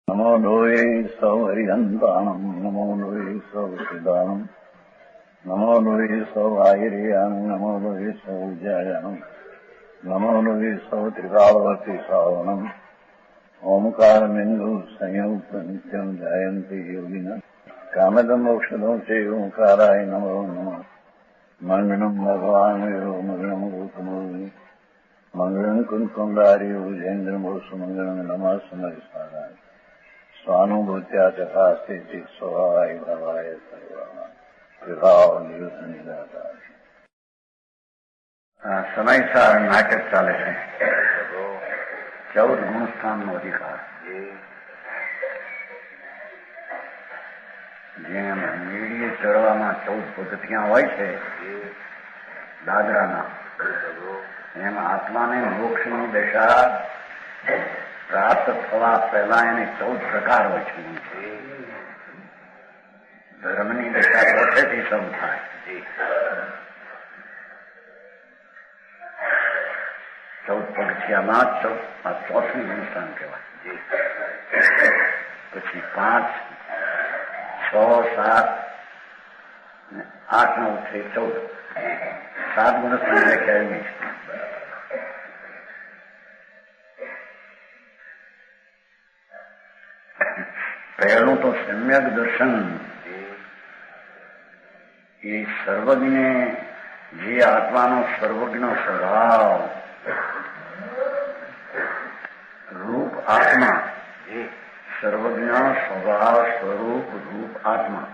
નમો લોહે સૌ હરિહંતાણમ નમો લોહે સૌ સિદાનમ નમો લોહે સૌ આયર્યાણમ નમો લોહે સૌ જયાણમ નમો લોહે સૌ ત્રિકાળવતી સાવણમ ઓમકારમિંદુ સંયુક્ત નિત્યમ જાયંતિ યોગિના કામદમ મોક્ષદમ છે ઓંકારાય નમો નમઃ મંગળમ ભગવાન વિરો મંગળમ ગોતમોહિ મંગળમ કુંકુંડાર્યો જૈન્દ્રમો સુમંગળમ નમઃ સમરિસારાય સ્વાનુભૂત્યા ચકાસ્તે ચિત સ્વભાવાય ભાવાય સર્વા વિભાવ નિયુદ્ધ નિરાકાર. સમયસાર નાટક ચાલે છે. 14 ગુણસ્થાનનો અધિકાર. જેમ મેળીએ ચડવામાં 14 પગથિયાં હોય છે દાદરાના, એમ આત્માને મોક્ષની દશા પ્રાપ્ત થવા પહેલા એને 14 પ્રકાર હોય છે. ધર્મની દશા પોતેથી શરૂ થાય. 14 પગથિયામાં 14મી ગુણસ્થાન કહેવાય. પછી 5, 6, 7, 8, 9 છે 14. 7 ગુણસ્થાન વ્યાખ્યા એવી છે. પહેલું તો સમ્યક દર્શન. એ સર્વજ્ઞ, જે આત્માનો સર્વજ્ઞ સ્વભાવ રૂપ આત્મા, સર્વજ્ઞ સ્વભાવ સ્વરૂપ રૂપ આત્મા,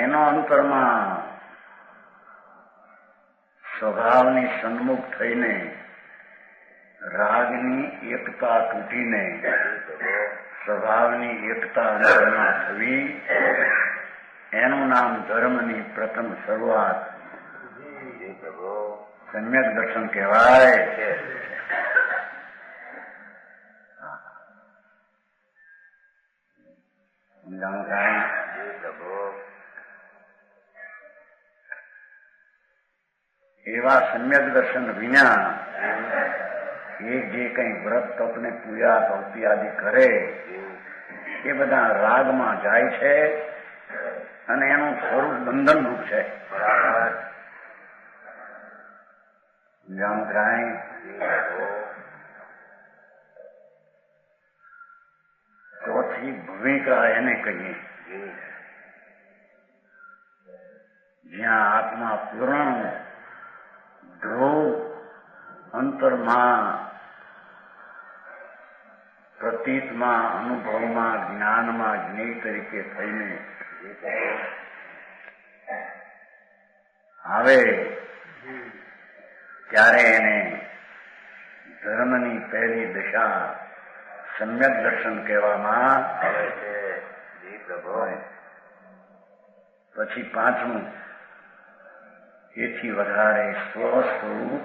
એનો અંતરમાં સ્વભાવની સન્મુખ થઈને રાગની એકતા તૂટીને સ્વભાવની એકતા અંતરમાં થવી, એનું નામ ધર્મની પ્રથમ શરૂઆત સમ્યક દર્શન કહેવાય. એવા સમ્યક દર્શન વિના એ જે કઈ વ્રત તપને પૂજા ભક્તિ આદિ કરે એ બધા રાગમાં જાય છે અને એનું સ્વરૂપ બંધનરૂપ છે. ચોથી ભૂમિકા એને કહીએ, જ્યાં આત્મા પૂર્ણ ધ્રુવ અંતરમાં, પ્રતીતમાં, અનુભવમાં, જ્ઞાનમાં જ્ઞેય તરીકે થઈને આવે ત્યારે એને ધર્મની પહેલી દશા સમ્યક દર્શન કહેવામાં આવે છે. પછી 5મું, એથી વધારે સ્વસ્વરૂપ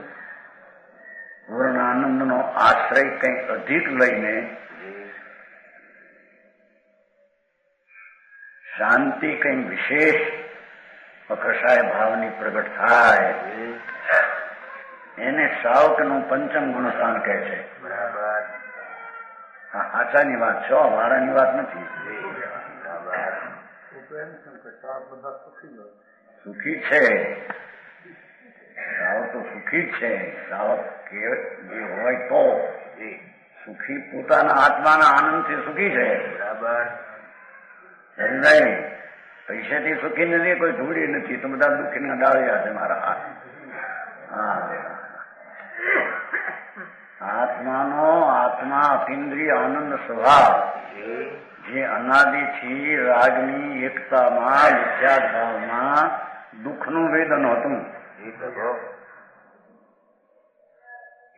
પૂર્ણાનંદનો આશ્રય કંઈ અધિક લઈને શાંતિ કંઈ વિશેષ અકષાય ભાવની પ્રગટ થાય, એને સાવકનું 5મ ગુણસ્થાન કહે છે. બરાબર. આચાની વાત છે, વાળાની વાત નથી. સુખી છે, સાવક તો સુખી જ છે. સાવક જે હોય તો સુખી, પોતાના આત્માના આનંદથી સુખી છે. બરાબર. સમજાય? પૈસાથી સુખી નથી, કોઈ ધૂળી નથી, તો બધા દુઃખીના ડાળ્યા છે મારા હાથ. આત્માનો આત્મા અતિન્દ્રિય આનંદ સ્વભાવ, જે અનાદિથી રાગની એકતામાં, મિથ્યાભાવમાં દુઃખનું વેદન હતું,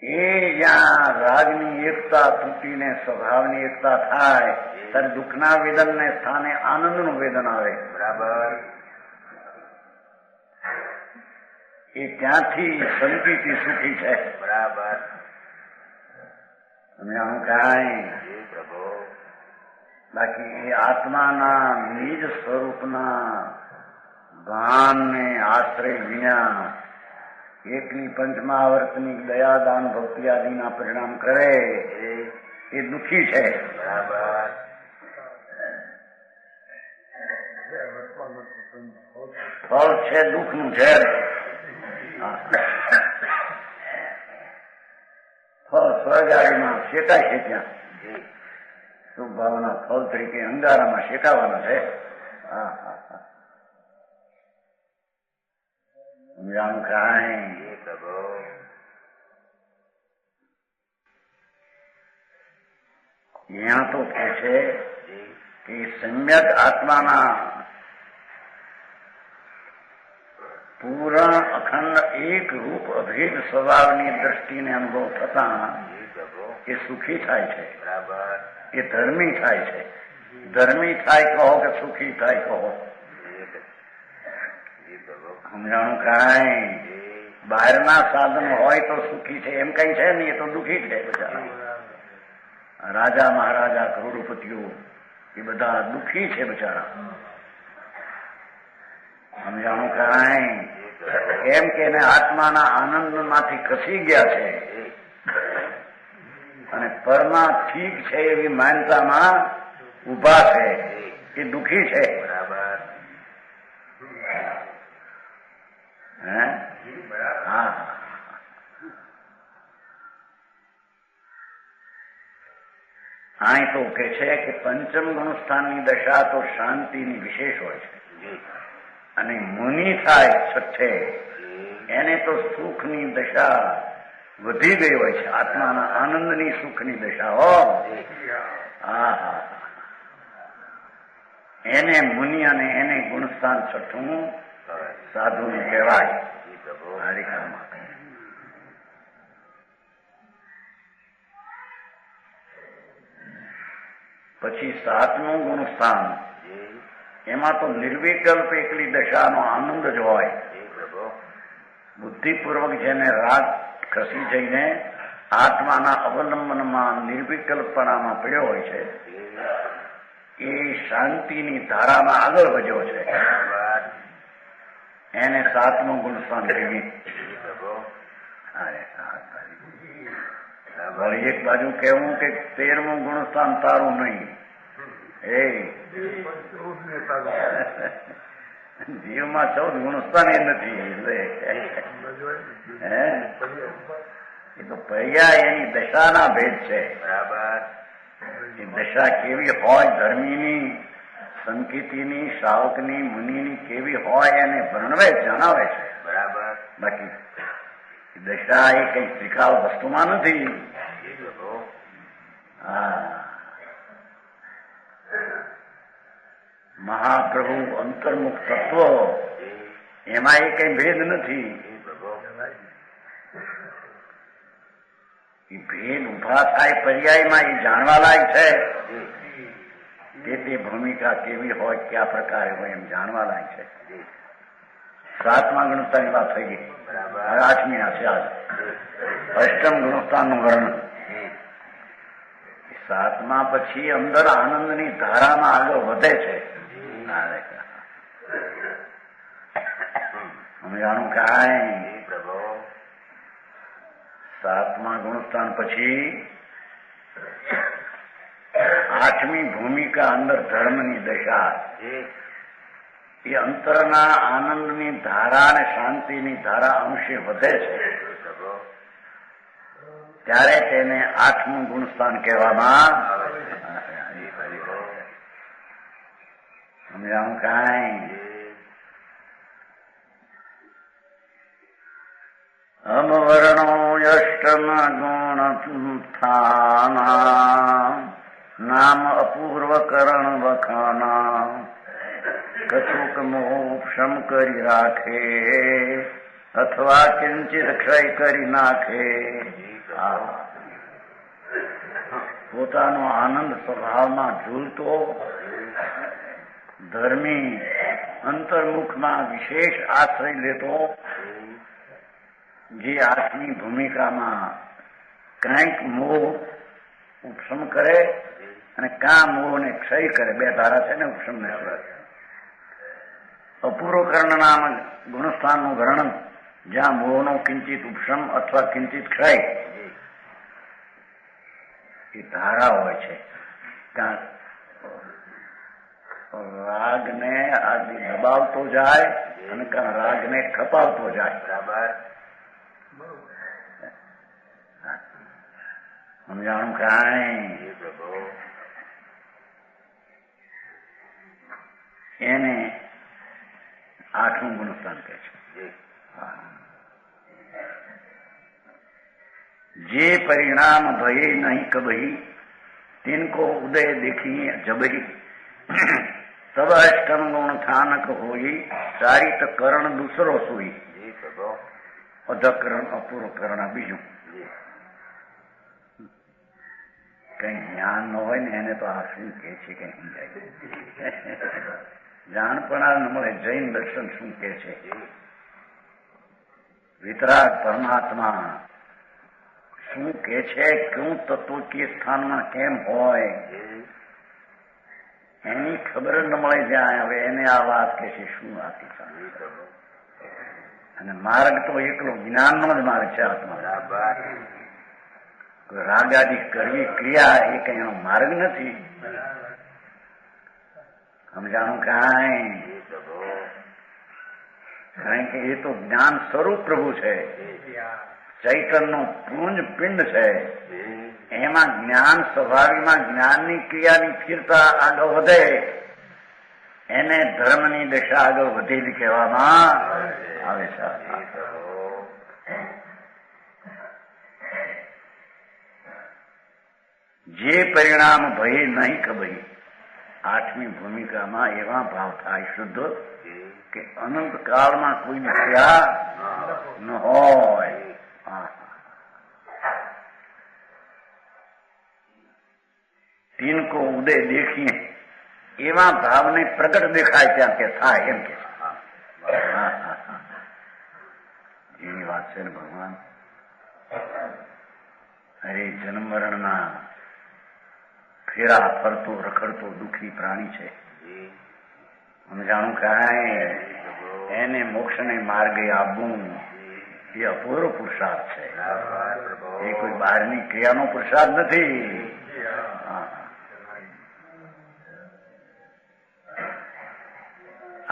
એ જ્યાં રાગની એકતા તૂટીને સ્વભાવની એકતા થાય ત્યારે દુઃખના વેદનને સ્થાને આનંદનું વેદન આવે. બરાબર. એ ત્યાંથી શાંતિથી સુખી છે. બરાબર. સમજાણું કાંઈ? બાકી એ આત્માના નિજ સ્વરૂપના ભાનને આશ્રય વિના એકની પંચમહાવર્તની દયાદાન ભક્તિ આદિના પરિણામ કરે એ દુઃખી છે. ફળ છે દુઃખનું ઝેર. ફળ સ્વર્ગાડીમાં શેકાય છે ત્યાં. શુભ ભાવના ફળ તરીકે અંગારામાં શેકાવાના છે. સમજાણું કાંઈ? यहाँ तो કહે છે કે સમ્યક આત્માના પૂર્ણ અખંડ એક રૂપ અભેદ સ્વભાવની દ્રષ્ટિને અનુભવ થતા એ સુખી થાય છે, એ ધર્મી થાય છે. ધર્મી થાય કહો કે સુખી થાય કહો? સમજાણું કાંઈ? બહારના સાધન હોય તો સુખી છે એમ કઈ છે ને, એ તો દુઃખી છે બધા. રાજા મહારાજા કરોડપતિઓ એ બધા દુઃખી છે બિચારા. સમજાણું કાંઈ? એમ કે એને આત્માના આનંદમાંથી ખસી ગયા છે અને પરમાં ઠીક છે એવી માન્યતામાં ઉભા છે, એ દુઃખી છે. હા, અહીં તો કે છે કે પંચમ ગુણસ્થાનની દશા તો શાંતિની વિશેષ હોય છે અને મુનિ થાય છઠ્ઠે એને તો સુખની દશા વધી ગઈ હોય છે, આત્માના આનંદની સુખની દશા હો. હા, એને મુનિ અને એને ગુણસ્થાન છઠ્ઠું સાધુને કહેવાય. હરિકામાં પછી સાતમું ગુણસ્થાન, એમાં તો નિર્વિકલ્પ એકલી દશાનો આનંદ જ હોય. બુદ્ધિપૂર્વક જેને રાગ ખસી જઈને આત્માના અવલંબનમાં નિર્વિકલ્પણામાં પડ્યો હોય છે એ શાંતિની ધારામાં આગળ વધ્યો છે. એને સાતમું ગુણસ્થાન કહેવી. એક બાજુ કહેવું કે 13મું ગુણસ્થાન તારું નહીં. જીવમાં 14 ગુણસ્થાન એ નથી. એ તો પર્યાય એની દશાના ભેદ છે. એ દશા કેવી હોય, ધર્મીની, સંકિતીની, શાવકની, મુનિની કેવી હોય એને વર્ણવે જણાવે છે. બાકી દશા એ કઈ ત્રિકાળ વસ્તુમાં નથી. મહાપ્રભુ અંતર્મુખ તત્વ એમાં એ કઈ ભેદ નથી. એ ભેદ ઉભા થાય પર્યાયમાં એ જાણવા લાયક છે. તે ભૂમિકા કેવી હોય, કયા પ્રકારે હોય એમ જાણવા લાયક છે. સાતમા ગુણસ્થાનની વાત થઈ ગઈ. આઠમી આ છે આજ અષ્ટમ ગુણસ્થાનનું વર્ણન. સાતમા પછી અંદર આનંદની ધારામાં આગળ વધે છે. સમજાણું કાંઈ? સાતમા ગુણસ્થાન પછી આઠમી ભૂમિકા અંદર ધર્મની દશા. એ અંતરના આનંદની ધારા અને શાંતિની ધારા અંશે વધે છે ત્યારે તેને આઠમું ગુણસ્થાન કહેવામાં. સમજાવું કાંઈ? અમવર્ણો અષ્ટમ ગુણસ્થાના નામ અપૂર્વ કરણ વખાના કશુક મોક્ષમ કરી રાખે અથવા કિંચિત ક્ષય કરી નાખે. પોતાનો આનંદ સ્વભાવમાં ઝૂલતો ધર્મી અંતર્મુખમાં વિશેષ આશ્રય લેતો જે આઠમી ભૂમિકામાં કંઈક મોહ ઉપશમ કરે અને કા મોહને ક્ષય કરે. બે ધારા છે ને ઉપશમ ને ક્ષય. અપૂર્વ કર્ણ નામ ગુણસ્થાનનું વર્ણન જ્યાં મોહનો કિંચિત ઉપશમ અથવા કિંચિત ક્ષય એ ધારા હોય છે. રાગને આદિ દબાવતો જાય અને રાગને ખપાવતો જાય. બરાબર. સમજાણું કાંઈ? એને આઠમું ગુણસ્થાન કહે છે. જે પરિણામ ભય નહીં કબહી तिनको उदय देखिए जबही तब अष्टम गुण थानक होई चारित करण दूसरो सोई अधकरण अपूर्व करण बीजू. કઈ જ્ઞાન ન હોય ને એને તો આ શું કે છે કઈ સમજાય જાણપણા ન મળે. જૈન દર્શન શું કે છે? વિતરાગ પરમાત્મા શું કે છે? ક્યું તત્વ કે સ્થાનમાં કેમ હોય એની ખબર ન મળે જાય. હવે એને આ વાત કે છે શું આપી અને માર્ગ તો એકલો જ્ઞાનનો જ માર્ગ છે આત્મા. રાગાદી કરવી ક્રિયા એ કઈ એનો માર્ગ નથી. સમજાણું કાંઈ? કારણ કે એ તો જ્ઞાન સ્વરૂપ પ્રભુ છે. ચૈતનનો પુંજ પિંડ છે. એમાં જ્ઞાન સ્વભાવીમાં જ્ઞાનની ક્રિયાની સ્થિરતા આગળ વધે એને ધર્મની દશા આગળ વધેલી કહેવામાં આવે છે. જે પરિણામ ભય નહીં કબહી આઠમી ભૂમિકામાં એવા ભાવ થાય શુદ્ધ કે અનંત કાળમાં કોઈની ક્રિયા ન હોય. તિનકો ઉદય દેખીએ એવા ભાવને પ્રગટ દેખાય ત્યાં કે થાય એમ કે એની વાત છે ને ભગવાન. અરે જન્મ મરણના ફેરા ફરતો રખડતો દુઃખી પ્રાણી છે. સમજાણું કાંઈ? એને મોક્ષને માર્ગે આવવું એ અપૂર્વ પુરુષાર્થ છે. એ કોઈ બહારની ક્રિયાનો પુરુષાર્થ નથી.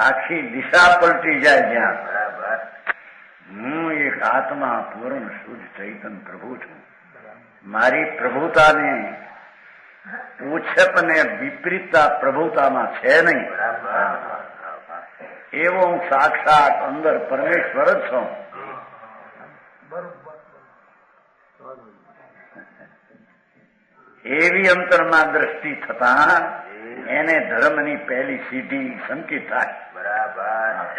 આખી દિશા પલટી જાય જ્યાં હું એક આત્મા પૂર્ણ શુદ્ધ ચૈતન પ્રભુ છું. મારી પ્રભુતાને ઓછપ ને વિપરીતતા પ્રભુતામાં છે નહીં. એવો હું સાક્ષાત અંદર પરમેશ્વર જ છું. એવી અંતરમાં દ્રષ્ટિ થતા એને ધર્મની પહેલી સીધી સંકિત થાય. બરાબર.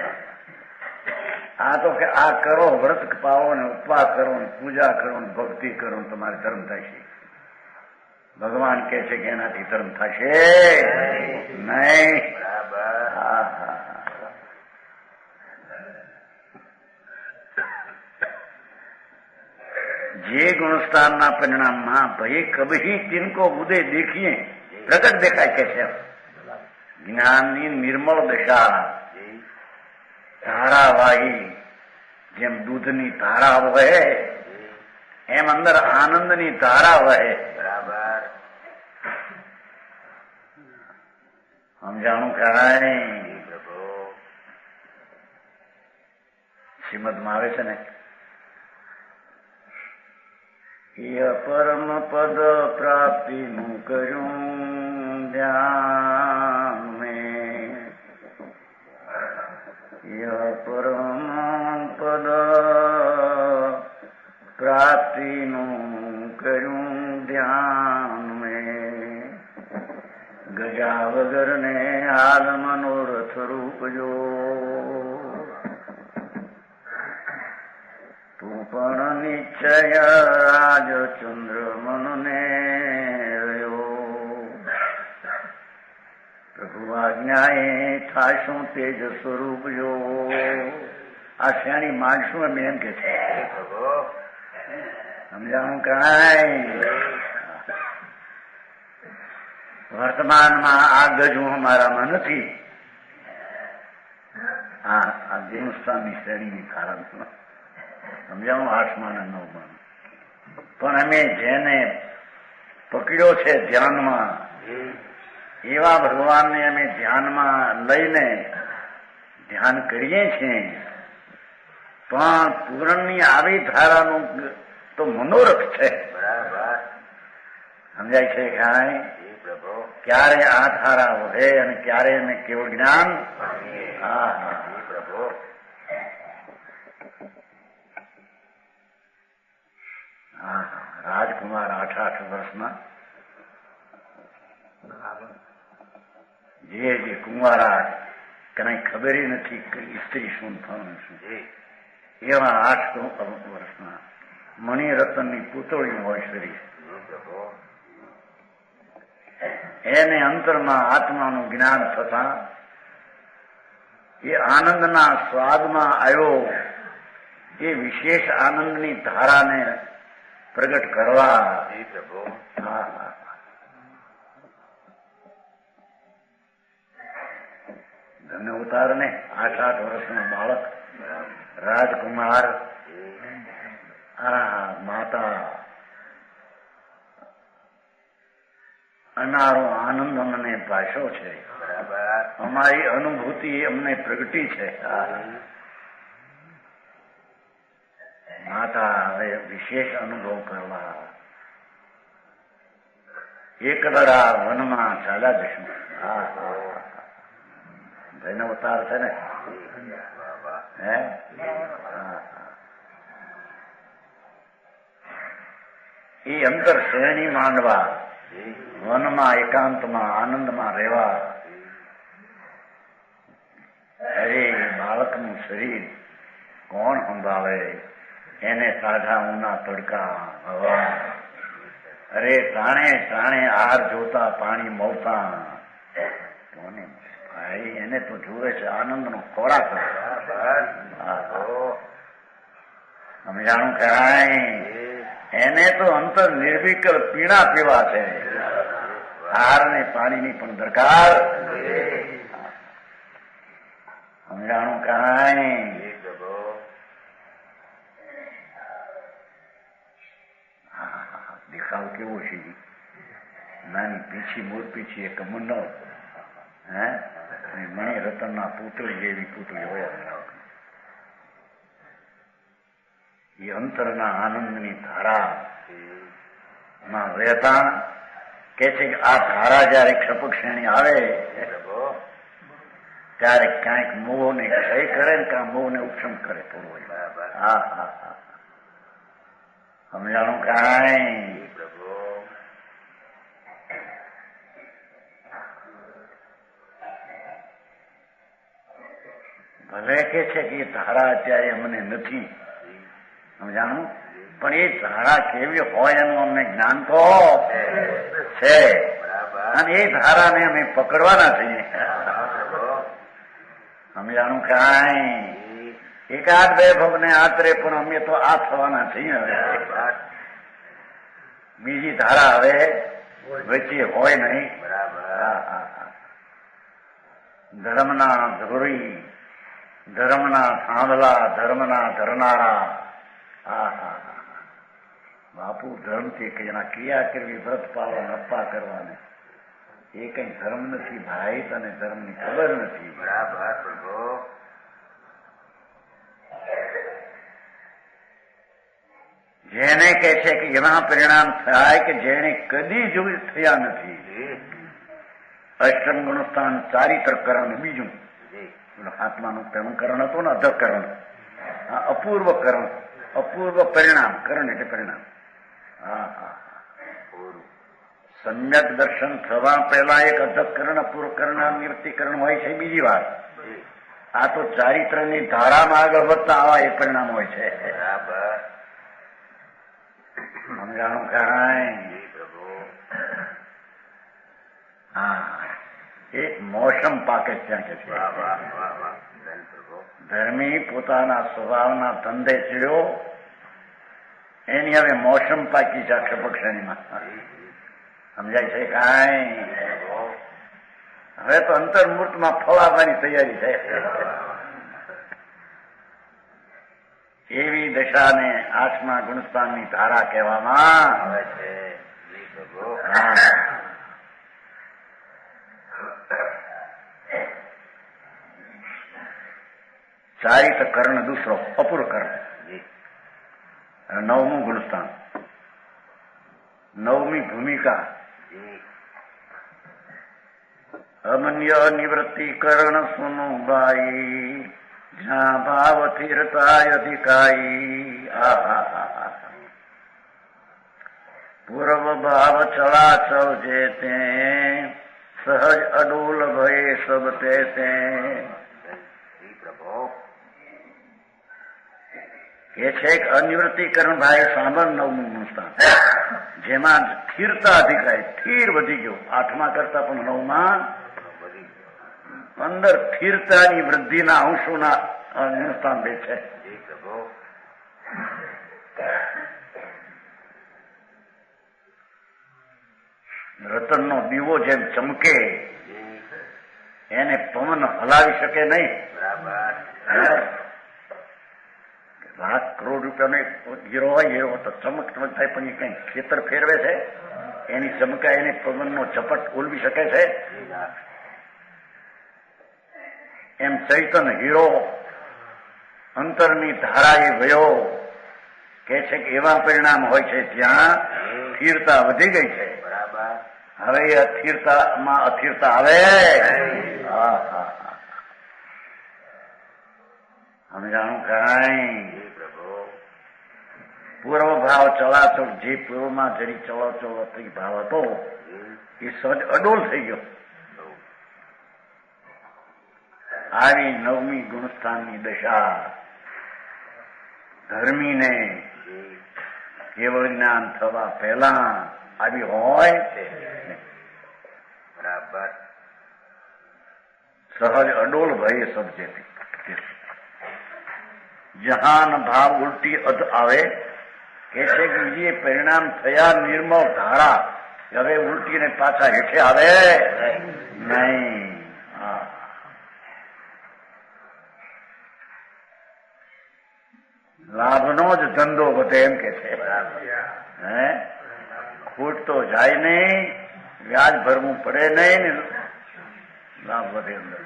આ તો કે આ કરો, વ્રત પાવો ને ઉપવાસ કરો ને પૂજા કરો ને ભક્તિ કરો ને તમારે ધર્મ થશે. ભગવાન કે છે કે એનાથી ધર્મ થશે નહીં. જે ગુણસ્થાનના પરિણામમાં ભય કભી તિનકો ઉદય દેખીએ પ્રગટ દેખાય કે છે. જ્ઞાનની નિર્મળ દશા ધારાવાહી જેમ દૂધની ધારા વહે એમ અંદર આનંદની ધારા વહે. બરાબર. સમજાણું કાંઈ? શ્રીમદમાં આવે છે ને પરમ પદ પ્રાપ્તિનું કર્યું ધ્યાન મેં. પરમ પદ પ્રાપ્તિનું કર્યું ધ્યાન મેં. ગજા વગર ને હાલ મનોરથ રૂપ જો તું પણ નિશ્ચય રાજ ચંદ્ર મનને રહ્યો. પ્રભુ આજ્ઞાએ થાશું તેજ સ્વરૂપ જો. આ શ્રેણી માગશું એમ એમ કે છે. સમજાણું કાંઈ? વર્તમાનમાં આ ગજવું અમારામાં નથી. આ દેવસ્થાનની શ્રેણીની કારણ સમજાવું. આઠમા અને નવમા પણ અમે જેને પકડ્યો છે ધ્યાનમાં, એવા ભગવાનને અમે ધ્યાનમાં લઈને ધ્યાન કરીએ છીએ, પણ પૂરણની આવી ધારાનું તો મનોરથ છે. સમજાય છે કાંઈ? ક્યારે આ ધારા વધે અને ક્યારે અમે કેવળ જ્ઞાન. હા હા પ્રભુ. હા રાજકુમાર 8 વર્ષના જે કુંવારા કઈ ખબર નથી સ્ત્રી શું થવાનું શું, એવા 8 વર્ષના મણિરત્નની પૂતળી હોય શરીર, એને અંતરમાં આત્માનું જ્ઞાન થતા એ આનંદના સ્વાદમાં આવ્યો, એ વિશેષ આનંદની ધારાને પ્રગટ કરવા. ધન્ય અવતાર ને 8 વર્ષનો બાળક રાજકુમાર, માતા અનારો આનંદ અમને ભાષો છે, અમારી અનુભૂતિ અમને પ્રગટી છે. માતા હવે વિશેષ અનુભવ કરવા એકદડા વનમાં ચાલ્યા જશું. જૈન અવતાર છે ને, એ અંતર શ્રેણી માંડવા, વનમાં એકાંતમાં આનંદમાં રહેવા. અરે બાળકનું શરીર કોણ સંભાળે? એને સાઢા ઊના તડકા હવા, અરે ટાણે ટાણે આહાર જોતા પાણી મળતા કોને ભાઈ? એને તો જુએ છે આનંદનો ખોરાક. સમજાણું કરાય? એને તો અંતર નિર્વિકલ પીણા પીવા છે, આહાર ને પાણીની પણ દરકાર. સમજાણું કરાય? દેખાવ કેવો છે? નાની પીછી મોર પીછી એક મંડળ, મણિરત્નના પૂતળી જેવી પૂતળી હોય. એ અંતરના આનંદની ધારા માં રહેતા કે છે કે આ ધારા જયારે ક્ષપક શ્રેણી આવે ત્યારે ક્યાંક મોહને ક્ષય કરે ને ક્યાં મોહને ઉપશમ કરે પૂર્વ. હા હા હા સમજાણું કાંઈ? ભલે કે છે કે એ ધારા અત્યારે અમને નથી સમજાણું, પણ એ ધારા કેવી હોય એનું અમને જ્ઞાન તો છે, અને એ ધારાને અમે પકડવાના છીએ. સમજાણું કાંઈ? એકાદ બે ભગને આતરે પણ અમે તો આ થવાના છીએ. હવે બીજી ધારા હવે વચ્ચે હોય નહીં. ધર્મના ધોરી, ધર્મના થાંભલા, ધર્મના ધરનારા. બાપુ ધર્મથી કે એના ક્રિયા કરવી, વ્રત પાલન અપ્પા કરવાને, એ કઈ ધર્મ નથી ભાઈ, તને ધર્મની ખબર નથી. જેને કે છે કે એના પરિણામ થાય કે જેને કદી જોઈ થયા નથી. અષ્ટમ ગુણસ્થાન ચારિત્ર કરણ, બીજું આત્માનું પહેલું કરણ હતું ને અધકરણ, અપૂર્વ કરણ, અપૂર્વ પરિણામ. કરણ એટલે પરિણામ. સમ્યક દર્શન થવા પહેલા એક અધકરણ અપૂર્વકરણ નિવૃત્તિકરણ હોય છે. બીજી વાત, આ તો ચારિત્રની ધારામાં આગળ વધતા આવા એ પરિણામ હોય છે. સમજાણું કાંઈ? એક મોસમ પાકે ત્યાં કે છે ધર્મી પોતાના સ્વભાવના ધંધે ચડ્યો, એની હવે મોસમ પાકી છે ક્ષપક શ્રેણીમાં. સમજાય છે કાંઈ? હવે તો અંતર્મૂર્તમાં ફળાવવાની તૈયારી છે. એવી દશાને 8મા ગુણસ્થાનની ધારા કહેવામાં આવે છે. ચારિત કર્ણ દૂસરો અપૂર કર્ણ. નવમું ગુણસ્થાન, નવમી ભૂમિકા. અમન્ય નિવૃત્તિ કરણ સુનુબાઈ, જ્યાં ભાવ સ્થિરતા અધિકાઈ. પૂર્વ ભાવ ચળાચળ જે તે, સહજ અડોલ ભય સબ તે. એ છે કે અનિવૃત્તિકરણ ભાઈ સાંભળ નવમું ગુણસ્થાન, જેમાં સ્થિરતા અધિકાય, સ્થિર વધી ગયો. આઠમા કરતા પણ નવમાં અંદર સ્થિરતાની વૃદ્ધિના અંશોના ગુણસ્થાન બે છે. રતનનો દીવો જેમ ચમકે, એને પવન હલાવી શકે નહીં. લાખ કરોડ રૂપિયાનો હીરો હોય, હીરો તો ચમક ચમક થાય, પણ એ કઈ ખેતર ફેરવે છે, એની ચમકા એને પવનનો ઝપટ ઓલવી શકે છે. એમ ચૈતન હીરો અંતરની ધારાએ વયો, કે છે કે એવા પરિણામ હોય છે જ્યાં સ્થિરતા વધી ગઈ છે. હવે એ અસ્થિરતામાં અસ્થિરતા આવે. સમજાણું કઈ? પૂર્વ ભાવ ચલાચળ, જે પૂર્વમાં જરી ચલાચળ ભાવ હતો એ સહજ અડોલ થઈ ગયો. આવી નવમી ગુણસ્થાનની દશા ધર્મીને કેવળ જ્ઞાન થવા પહેલા આવી હોય. બરાબર. સહજ અડોલ ભય સબજેતી. જહાન ભાવ ઉલટી અધ આવે, કે છે કે જે પરિણામ થયા નિર્મળ ધારા હવે ઉલટીને પાછા હેઠે આવે નહીં. લાભનો જ ધંધો વધે એમ કે છે. હે, ખોટ તો જાય નહીં, વ્યાજ ભરવું પડે નહીં ને લાભ વધે અંદર.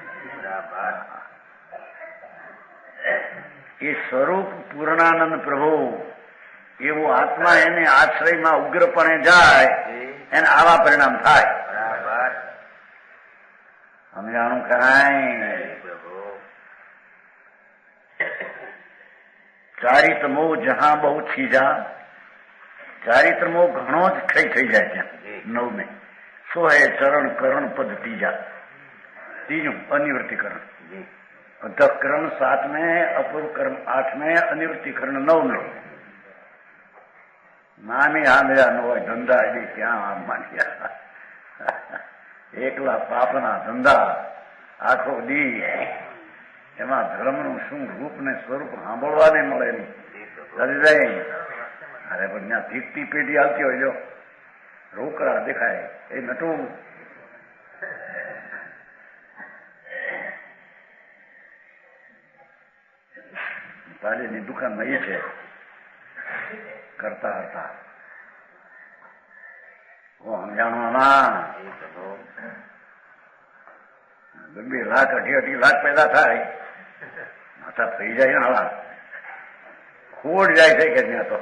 એ સ્વરૂપ પૂર્ણાનંદ પ્રભુ એવું આત્મા એને આશ્રયમાં ઉગ્રપણે જાય, એને આવા પરિણામ થાય. સમજાણું કાંઈ? ચારિત્ર મોહ જહાં બહુ છીજા, ચારિત્ર મોહ ઘણો જ થઈ જાય ત્યાં નવમે. સો હે ચરણ કરણ પદ ત્રીજા. ત્રીજું અનિવૃત્તિકરણ. અધકરણ 7 અપૂર્વકરણ 8, અનિવૃત્તિકરણ 9. નાની આંધળા ન હોય ધંધા એ ક્યાં આમ માંડ્યા. એકલા પાપના ધંધા આખો દી, એમાં ધર્મનું શું રૂપ ને સ્વરૂપ સાંભળવાને મળે નહીં. અરે પણ ત્યાં ધીકતી પેઢી આવતી હોય, જો રોકડા દેખાય એ નટું. તાલીની દુકાનમાં એ છે કરતા હતા. સમજાણવાના 2 લાખ 2.5 લાખ પેદા થાય, માથા થઈ જાય ને હવા ખોડ જાય છે કે ત્યાં તો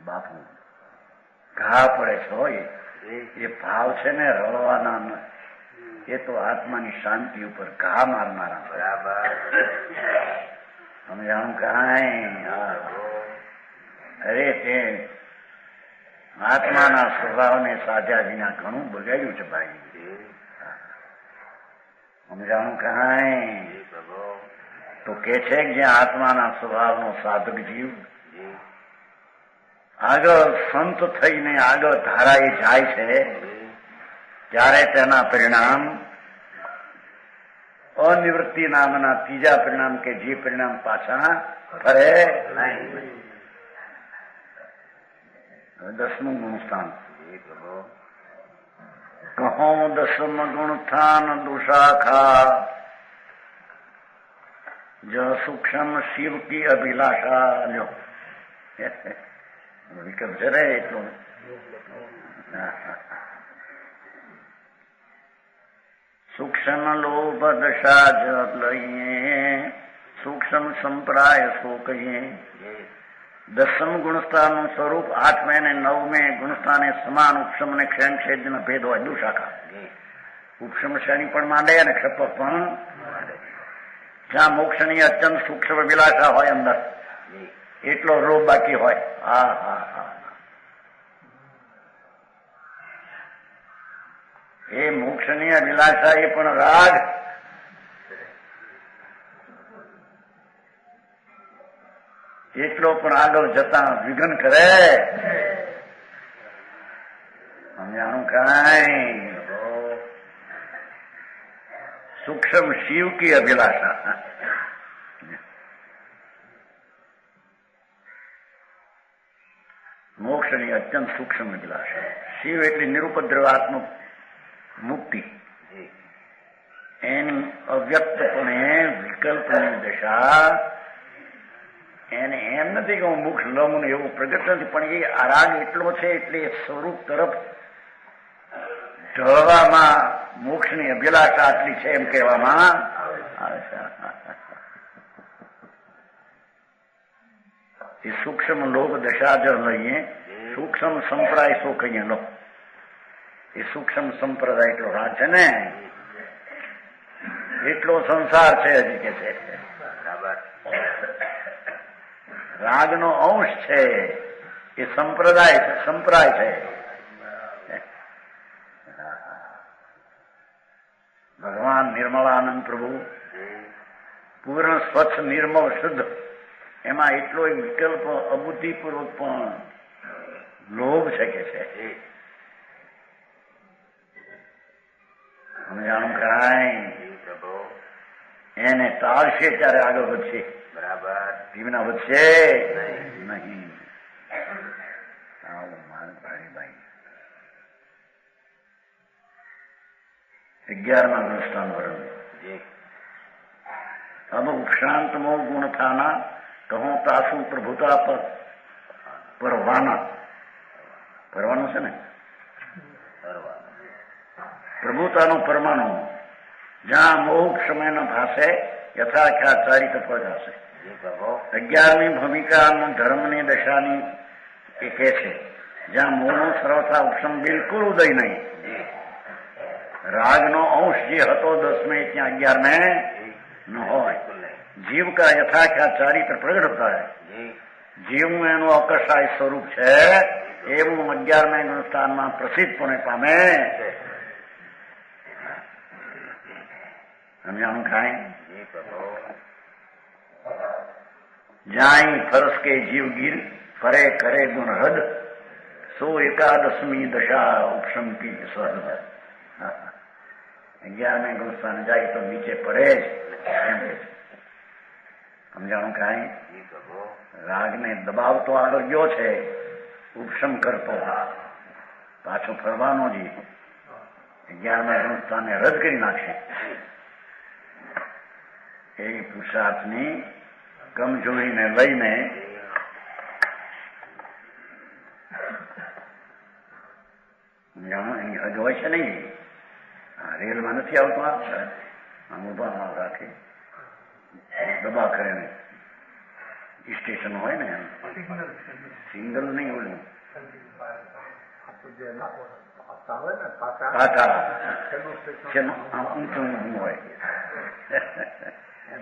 બાપુ ઘા પડે છે. એ ભાવ છે ને રળવાના, એ તો આત્માની શાંતિ ઉપર ઘા મારનારા. બરાબર. સમજાણું કાંઈ? અરે તે આત્માના સ્વભાવને સાધ્યા વિના ઘણું બગાડ્યું છે ભાઈ. સમજાણું કાંઈ? તો કે છે કે જ્યાં આત્માના સ્વભાવનો સાધક જીવ આગળ સંત થઈને આગળ ધારાએ જાય છે, ત્યારે તેના પરિણામ અનિવૃત્તિ નામના ત્રીજા પરિણામ, કે જે પરિણામ પાછા ફરે નહીં. 10મું ગુણસ્થાન. કહો 10મ ગુણસ્થાન દુશાખા, જ સૂક્ષ્મ શિવ કી અભિલાષા. લ્યો વિકલ્પ છે રે એટલો. સૂક્ષ્મ લોભ દશા જ લઈએ, સૂક્ષ્મ સંપ્રાય શું કહીએ. દસમ ગુણસ્થાનનું સ્વરૂપ 8મે અને 9મે ગુણસ્થાને સમાન ઉપશમ અને ક્ષેમ ક્ષેત્રના ભેદ હોય. દુશાખા ઉપશમ શ્રેણી પણ માંડે અને ક્ષપક પણ માંડે. જ્યાં મોક્ષની અત્યંત સૂક્ષ્મ વિલાસા હોય અંદર એટલો રોગ બાકી હોય. હા હા હા, એ મોક્ષની અભિલાષા એ પણ રાગ એટલો પણ આગળ જતા વિઘન કરે. સમજાણું કાંઈ? સૂક્ષ્મ શિવ કી અભિલાષા. મોક્ષની અત્યંત સૂક્ષ્મ અભિલાષા. શિવ એટલે નિરુપદ્રવાત્મક મુક્તિ. એની અવ્યક્તપણે વિકલ્પની દશા. એને એમ નથી કે હું મોક્ષ લઉં ને એવું પ્રગટ નથી, પણ એ રાગ એટલો છે એટલે સ્વરૂપ તરફ ઢળવામાં મોક્ષની અભિલાષા આટલી છે એમ કહેવામાં આવે છે. એ સૂક્ષ્મ લોભ દશા જ લઈએ, સૂક્ષ્મ સંપ્રાય શું કહીએ લો. એ સૂક્ષ્મ સંપ્રદાય એટલો રાગ છે ને, એટલો સંસાર છે હજી કે છે. રાગનો અંશ છે એ સંપ્રદાય છે, સંપ્રાય છે. ભગવાન નિર્મળાનંદ પ્રભુ પૂર્ણ સ્વચ્છ નિર્મળ શુદ્ધ, એમાં એટલો વિકલ્પ અબુદ્ધિપૂર્વક પણ લોભ છે કે છે. અમે જાણું કાંઈ એને ટાળશે ત્યારે આગળ વધશે. બરાબર, જીવના વધશે નહીં. આવું મારું ભાઈ 11મા ગુણસ્થાન વર્ણન. अब उपशांत मो गुण थाना કહું તાસુ પ્રભુતા પર પરવાના. પરવાનું છે ને, પ્રભુતાનું પરમાણુ. જ્યાં મોહ સમય ન ભાષે યથાખ્યા ચારિત્ર પ્રજાશે. 11મી ભૂમિકા ધર્મની દશાની એ કહે છે, જ્યાં મોહનો સર્વથા ઉપશમ બિલકુલ ઉદય નહીં. રાગનો અંશ જે હતો 10મે ત્યાં 11મે ન હોય. જીવ કા યથાખ્યા ચારિત્ર પ્રગટ હોતા હૈ. જીવનું એનું અકસાય સ્વરૂપ છે એવું 11મે ગુણસ્થાનમાં પ્રસિદ્ધપણે પામે. સમજાણું કાંઈ? જ્યાં ફરસ કે જીવ ગીર ફરે કરે ગુણ હદ, સો 11મી દશા ઉપશમ કી સહદ. 11મે ગુણસ્થાન જાય તો નીચે પડે જ એમ કે છે. સમજાણું કાંઈ? રાગને દબાવતો આગળ ગયો છે, ઉપશમ કરતો પાછો ફરવાનો જ 11મા ગુણસ્થાનને રદ કરી નાખશે. એ પુરુષાર્થની કમજોરીને લઈને એની હદ હોય છે નહીં. રેલમાં નથી આવતું, આમ ઉભા રાખે દબા કરે ને, સ્ટેશન હોય ને સિંગલ નહીં ઓલું પાટા ઊંચું ઊંચું હોય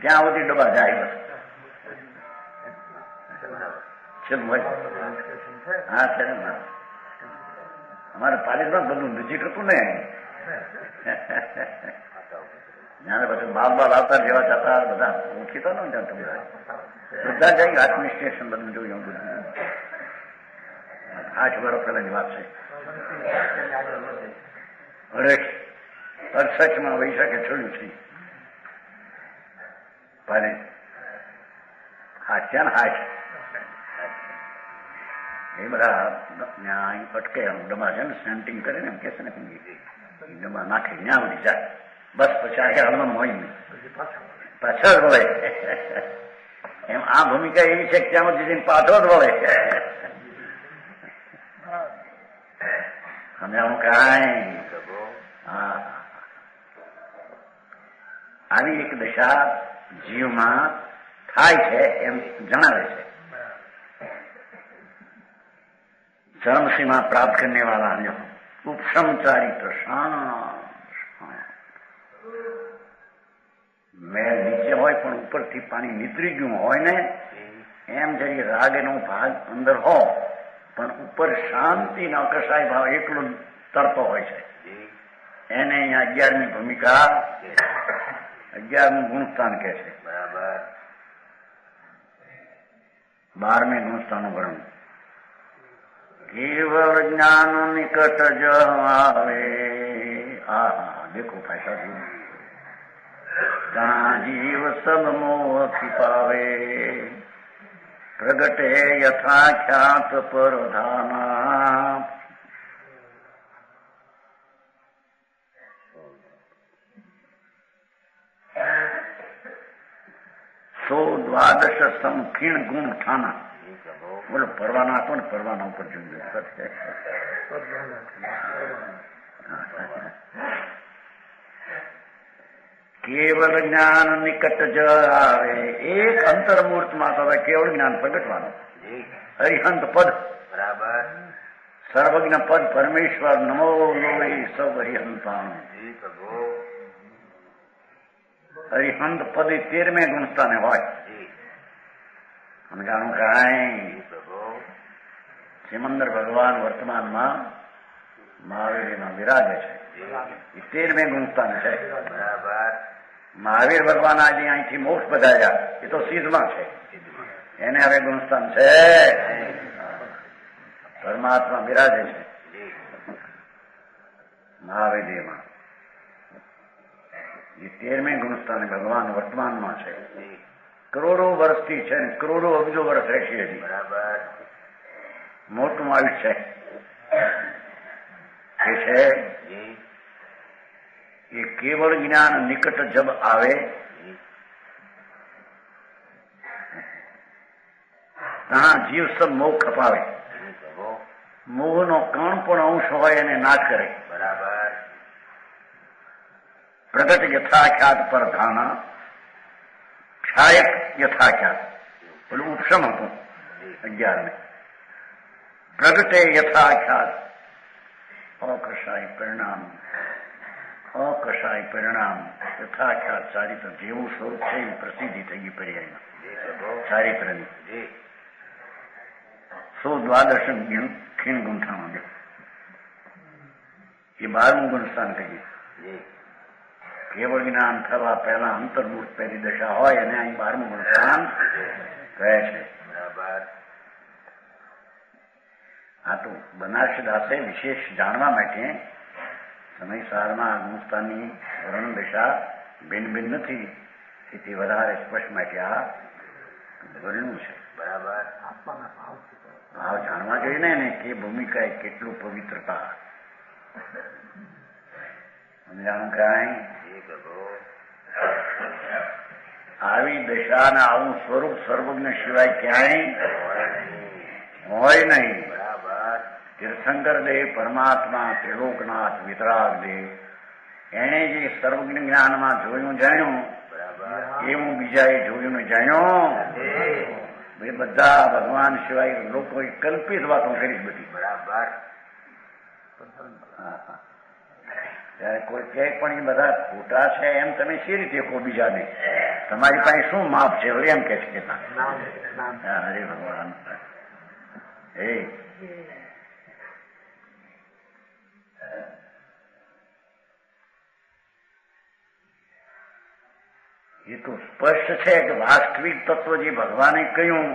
ત્યાં સુધી ડબ્બા જાય. છેલ્લું હોય. હા છે ને, અમારે પાલિકામાં બધું નજીક હતું ને. જાણે પછી બાલ આવતા જેવા જતા બધા ઓળખીતા ન જાણતા બધા જાય. આઠમી સ્ટેશન બધું જોયું. બધું 8 વર્ષ પહેલાની વાત છે. 68માં વૈશાખે છોડ્યું છે પાલી. હાથ છે ને, હાથ એ બધા ત્યાં અટકે ડબ્બા છે ને, સેન્ટિંગ કરીને એમ કે છે ને, ડબ્બા નાખી ત્યાં સુધી જાય. બસ પછી આગળ હલવાનું હોય નહીં, પાછળ હોય. એમ આ ભૂમિકા એવી છે કે ત્યાં સુધી પાછો જ વળે સમજાવું કાંઈ. હા, આવી એક દશા જીવમાં થાય છે એમ જણાવે છે. ચરમસીમા પ્રાપ્ત કરने वाला जो उपशम चारित्र મેલ નીચે હોય પણ ઉપરથી પાણી નીતરી ગયું હોય ને એમ જરી રાગ એનો ભાગ અંદર હો પણ ઉપર શાંતિ નો કસાય ભાવ એકલો તરતો હોય છે. એને અહીંયા 11મી ભૂમિકા 11મું ગુણસ્થાન કહે છે. બરાબર. 12મે ગુણસ્થાનનું વર્ણન. केवल ज्ञान निकट जो आवे देखो भाषा जहाँ जीव सब मोह छिपावे प्रगटे यथा ख्यात परधाना सो द्वादश संकीर्ण गुण ठाना. બોલો પરવાના હતો ને પરવાના ઉપર જોઈએ કેવલ જ્ઞાન નિકટ જ આવે એક અંતર્મૂર્તમાં તો કેવળ જ્ઞાન પ્રગટવાનું. અરિહંત પદ બરાબર સર્વજ્ઞ પદ પરમેશ્વર નમો લોહી સૌ અરિહંતાનું. અરિહંત પદ 13મે ગુણસ્થાને હોય. સમજાણું કાંઈ. સિમંદર ભગવાન વર્તમાનમાં મહાવીરમાં બિરાજે છે. 13મે ગુણસ્થાન છે. મહાવીર ભગવાન આજે અહીંથી મોક્ષ બધાયા એ તો સિદ્ધમાં છે. એને હવે ગુણસ્થાન છે. પરમાત્મા બિરાજે છે મહાવેદીમાં. એ 13મે ગુણસ્થાન ભગવાન વર્તમાનમાં છે. કરોડો વર્ષથી છે ને કરોડો અબજો વર્ષ રહેશે હજી. બરાબર. મોટું આયુષ્ય છે એ છે એ કેવળ જ્ઞાન નિકટ જબ આવે ત્યાં જીવ સબ મોહ ખપાવે. મોહનો કણ પણ અંશ હોય એને નાશ કરે. બરાબર. પ્રગટ યથાખ્યાત પર ધાના ક્ષાયક યથાખ્યાત પેલું ઉપશમ હતું 11મે. પ્રગટે યથાખ્યાત અકશાય પરિણામ અકશાય પરિણામ યથાખ્યાત ચારિત્ર જેવું સ્વરૂપ છે એ પ્રસિદ્ધિ થઈ ગઈ પર્યાયમાં ચારિત્રની. સો દ્વાદશ ખીણ ગુંઠામાં એ 12મું ગુણસ્થાન કહીએ. કેવળ જ્ઞાન થવા પહેલા અંતર્મૂર્ત પહેલી દશા હોય અને અહીં 12મું ગુણસ્થાન કહે છે. બરાબર. આ તો બનારસદાસે વિશેષ જાણવા માટે સમયસારમાં આ ગુણસ્થાનની વર્ણન દશા ભિન્ન ભિન્ન નથી તેથી વધારે સ્પષ્ટ માટે આ વર્ણ્યું છે. બરાબર. ભાવ જાણવા જોઈએ ને કે ભૂમિકા કેટલું પવિત્રતા સમજાણું કાંઈ. આવી દશા ને આવું સ્વરૂપ સર્વજ્ઞ સિવાય ક્યાંય હોય નહીં. બરાબર. તીર્થંકર દેવ પરમાત્મા ત્રિલોકનાથ વિતરાગ દેવ એને જે સર્વજ્ઞ જ્ઞાનમાં જોયું જાણ્યું એવું બીજાએ જોયું ને જાણ્યું એ બધા ભગવાન સિવાય લોકોએ કલ્પિત વાતો કરી બધી. બરાબર. ત્યારે કોઈ કહે પણ એ બધા ખોટા છે એમ તમે શી રીતે કહો બીજાને? તમારી પાસે શું માપ છે એમ કે છે. હરે ભગવાન એ તો સ્પષ્ટ છે કે વાસ્તવિક તત્વ જે ભગવાને કહ્યું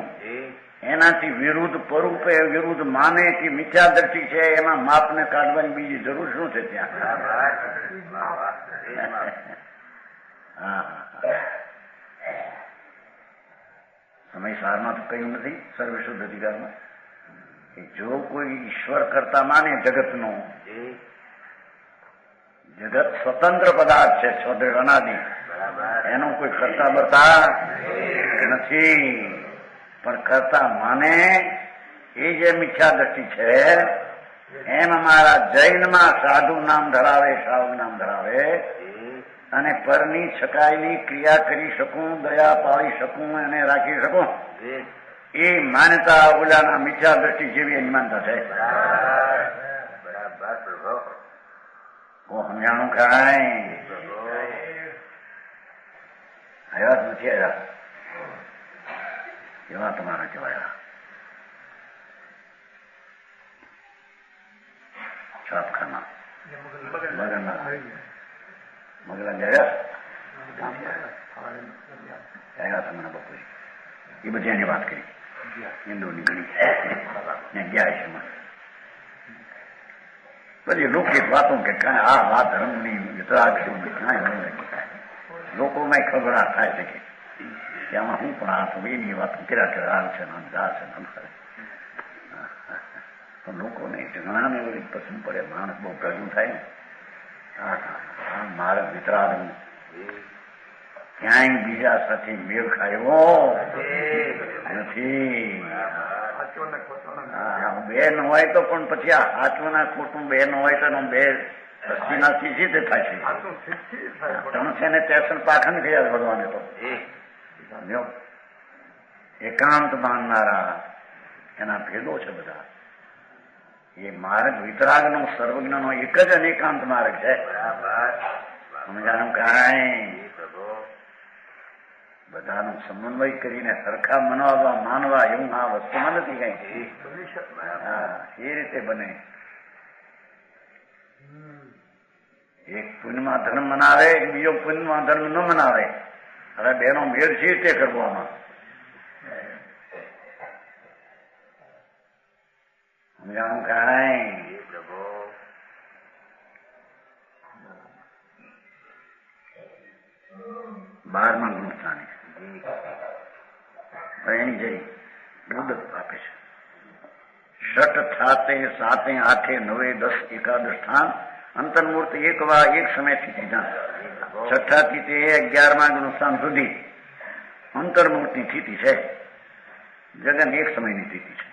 એનાથી વિરુદ્ધ પરૂપે વિરુદ્ધ માને કે મિથ્યાદર્શી છે એમાં માપને કાઢવાની બીજી જરૂર શું છે ત્યાં? સમય સારમાં તો કહ્યું નથી સર્વશુદ્ધ અધિકારમાં કે જો કોઈ ઈશ્વર કરતા માને જગતનો, જગત સ્વતંત્ર પદાર્થ છે સ્વદેવ અનાદિ, એનો કોઈ કરતા બરતા નથી, પણ કરતા માને એ જે મિથ્યા દ્રષ્ટિ છે. એમ અમારા જૈનમાં સાધુ નામ ધરાવે, સાધુ નામ ધરાવે અને પરની છકાઈની ક્રિયા કરી શકું, દયા પાવી શકું, એને રાખી શકું, એ માન્યતા ઓલાના મિથ્યા દ્રષ્ટિ જેવી એની માનતા છે. સમજાણું કાંઈ આવ્યા નથી આવ્યા એવા તમારા કહેવાયા છાપખાના મગલા ગયા તમને બપોરે એ બધી એની વાત કરી હિન્દુની ઘણી ગયા છે બધી લોકિક વાતો કે કાંઈ આ વાત ધર્મની વિતરાગ કાંઈ લોકોમાં ખબરા થાય છે કે આમાં હું પણ આ તો એની વાતો કર્યા કરે આ છે આ છે પણ લોકોને ઘણાને એવી પસંદ પડે, માણસ બહુ પ્રજુ થાય ને મારે વિતરાગ ક્યાંય બીજા સાથે મેળ ખાયો નથી. બે ન હોય તો પણ પછી આ સાચું ના ખોટું બે ન હોય તો બે રસ્તીનાથી સીધે થાય છે. તમે છે ને ટેશન પાખંડ થયા ભગવાને તો એકાંત માનનારા એના ભેદો છે બધા. એ માર્ગ વિતરાગનો સર્વજ્ઞનો એક જ અનેકાંત માર્ગ છે. સમજાનું કાંઈ બધાનો સમન્વય કરીને સરખા મનાવવા માનવા એવું આ વસ્તુમાં નથી કઈ. એ રીતે બને. એક પુણ્યમાં ધર્મ મનાવે, બીજો પુણ્યમાં ધર્મ ન મનાવે. હવે બેનો મેળ છે તે કરવામાં સમજાણું કાંઈ. 12મા ગુણસ્થાને એની જઈ મુદત આપે છે. ષટ થાતે સાતે આઠે નવે 10 એકાદશ સ્થાન અંતર્મૂર્તિ એક સમયથી સીધા છઠ્ઠાથી તે 11મા ગુણસ્થાન સુધી અંતર્મૂર્તિ સ્થિતિ છે. જગન એક સમયની સ્થિતિ છે.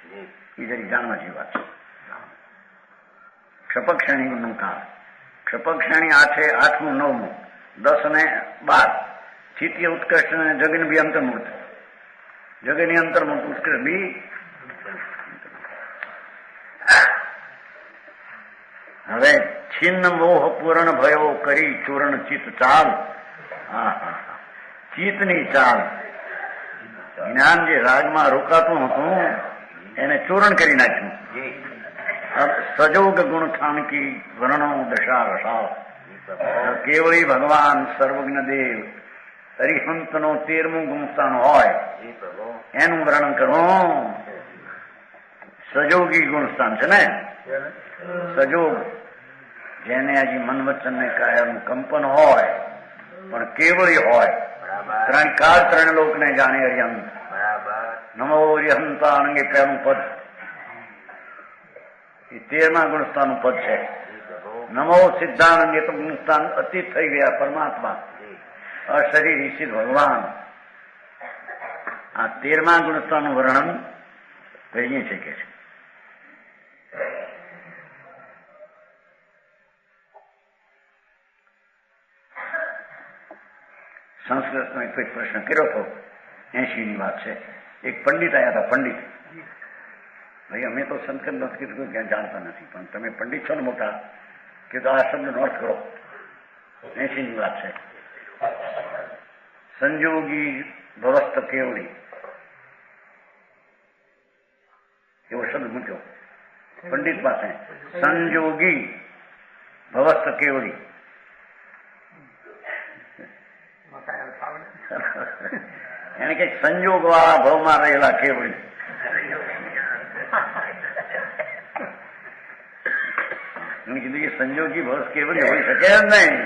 એ જરી જાણવા જેવી વાત છે. ક્ષપક્ષેણીનું કાળ, ક્ષપક્ષેણી 8નું 9મું 10 અને 12 સ્થિતિ ઉત્કૃષ્ટ અને જગન બી અંતર્મૂર્ત. જગની અંતર્મૂર્ત ઉત્કૃષ્ટ બી. હવે છિન્ન મોહ પૂરણ ભયો કરી ચૂરણ ચિત્ત ચાલ. ચિત્તની ચાલ, જ્ઞાન જે રાગમાં રોકાતું હતું એને ચૂરણ કરી નાખ્યું. સજોગ ગુણ થાનકી વર્ણો દશા રસાવ. કેવળી ભગવાન સર્વજ્ઞ દેવ હરિહંતનો 13મું ગુણસ્થાન હોય એનું વર્ણન કરવું. સજોગી ગુણસ્થાન છે ને, સજોગ જેને હજી મન વચન ને કાયાનું કંપન હોય પણ કેવળી હોય. 3 કાળ 3 લોકને જાણે હરિહંત. નમો હરિહંતા અંગે પહેલું પદ એ 13મા ગુણસ્થાનનું પદ છે. નમો સિદ્ધાન અંગે તો ગુણસ્થાન અતીત થઈ ગયા. પરમાત્મા અશરીર ઈશિત ભગવાન. આ 13મા ગુણસ્થાનનું વર્ણન કરીએ છીએ કે છે. સંસ્કૃતમાં કોઈ પ્રશ્ન કર્યો હતો, 80ની વાત છે. એક પંડિત આવ્યા હતા. પંડિત ભાઈ અમે તો સંસ્કૃત નથી કીધું ક્યાં જાણતા નથી, પણ તમે પંડિત છો ને મોટા, કે તો આ શબ્દનો અર્થ કરો. 80ની વાત છે. સંજોગી ભવસ્ત કેવળી એવો શબ્દ મૂક્યો પંડિત પાસે. સંજોગી ભવસ્ત કેવળી એને કઈક સંજોગ વાળા ભવમાં રહેલા કેવળી. એને કીધું કે સંજોગી ભવસ્ત કેવળી હોઈ શકે જ નહીં.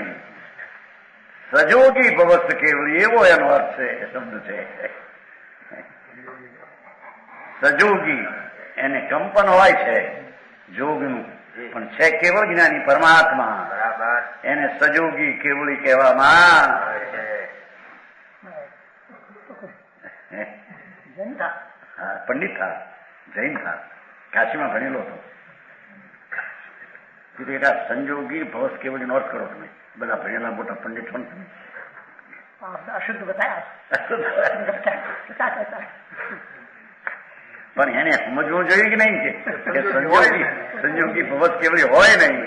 સજોગી ભવસ્ત કેવળી એવો એનો અર્થ છે, શબ્દ છે. સજોગી એને કંપન હોય છે જોગનું, પણ છે કેવળ જ્ઞાની પરમાત્મા. એને સજોગી કેવળી કહેવામાં. જૈન था હા, પંડિત था, જૈન था, કાશીમાં ભણેલો હતો. કીધું સંજોગી ભવસ કેવળ નોટ કરો તમે, બધા ભણેલા મોટા પંડિત છો ને તમે. અશુદ્ધ બતાયા પણ એને સમજવું જોઈએ કે નહીં કે સંજોગી ભવસ કેવળી હોય નહીં.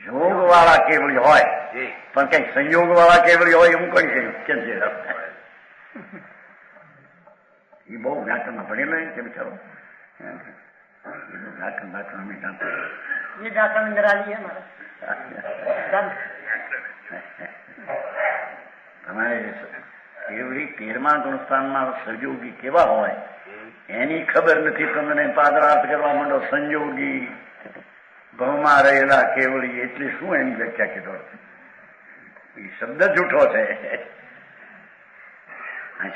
જોગ વાળા કેવળી હોય પણ કઈ સંયોગ વાળા કેવળી હોય એવું કઈ કેમ છે? એ બહુ વ્યાકરણમાં ભણેલો કે બિચારો વ્યાકરણ અમે જાણતા ये व्याकरण निराली है हमारा. તમારે કેવળી 13મા ગુણસ્થાનમાં સંજોગી કેવા હોય એની ખબર નથી. તમને પાદરાર્થ કરવા માંડો સંજોગી ભવમાં રહેલા કેવળી એટલે શું એની વ્યાખ્યા કીધો? એ શબ્દ જૂઠો છે.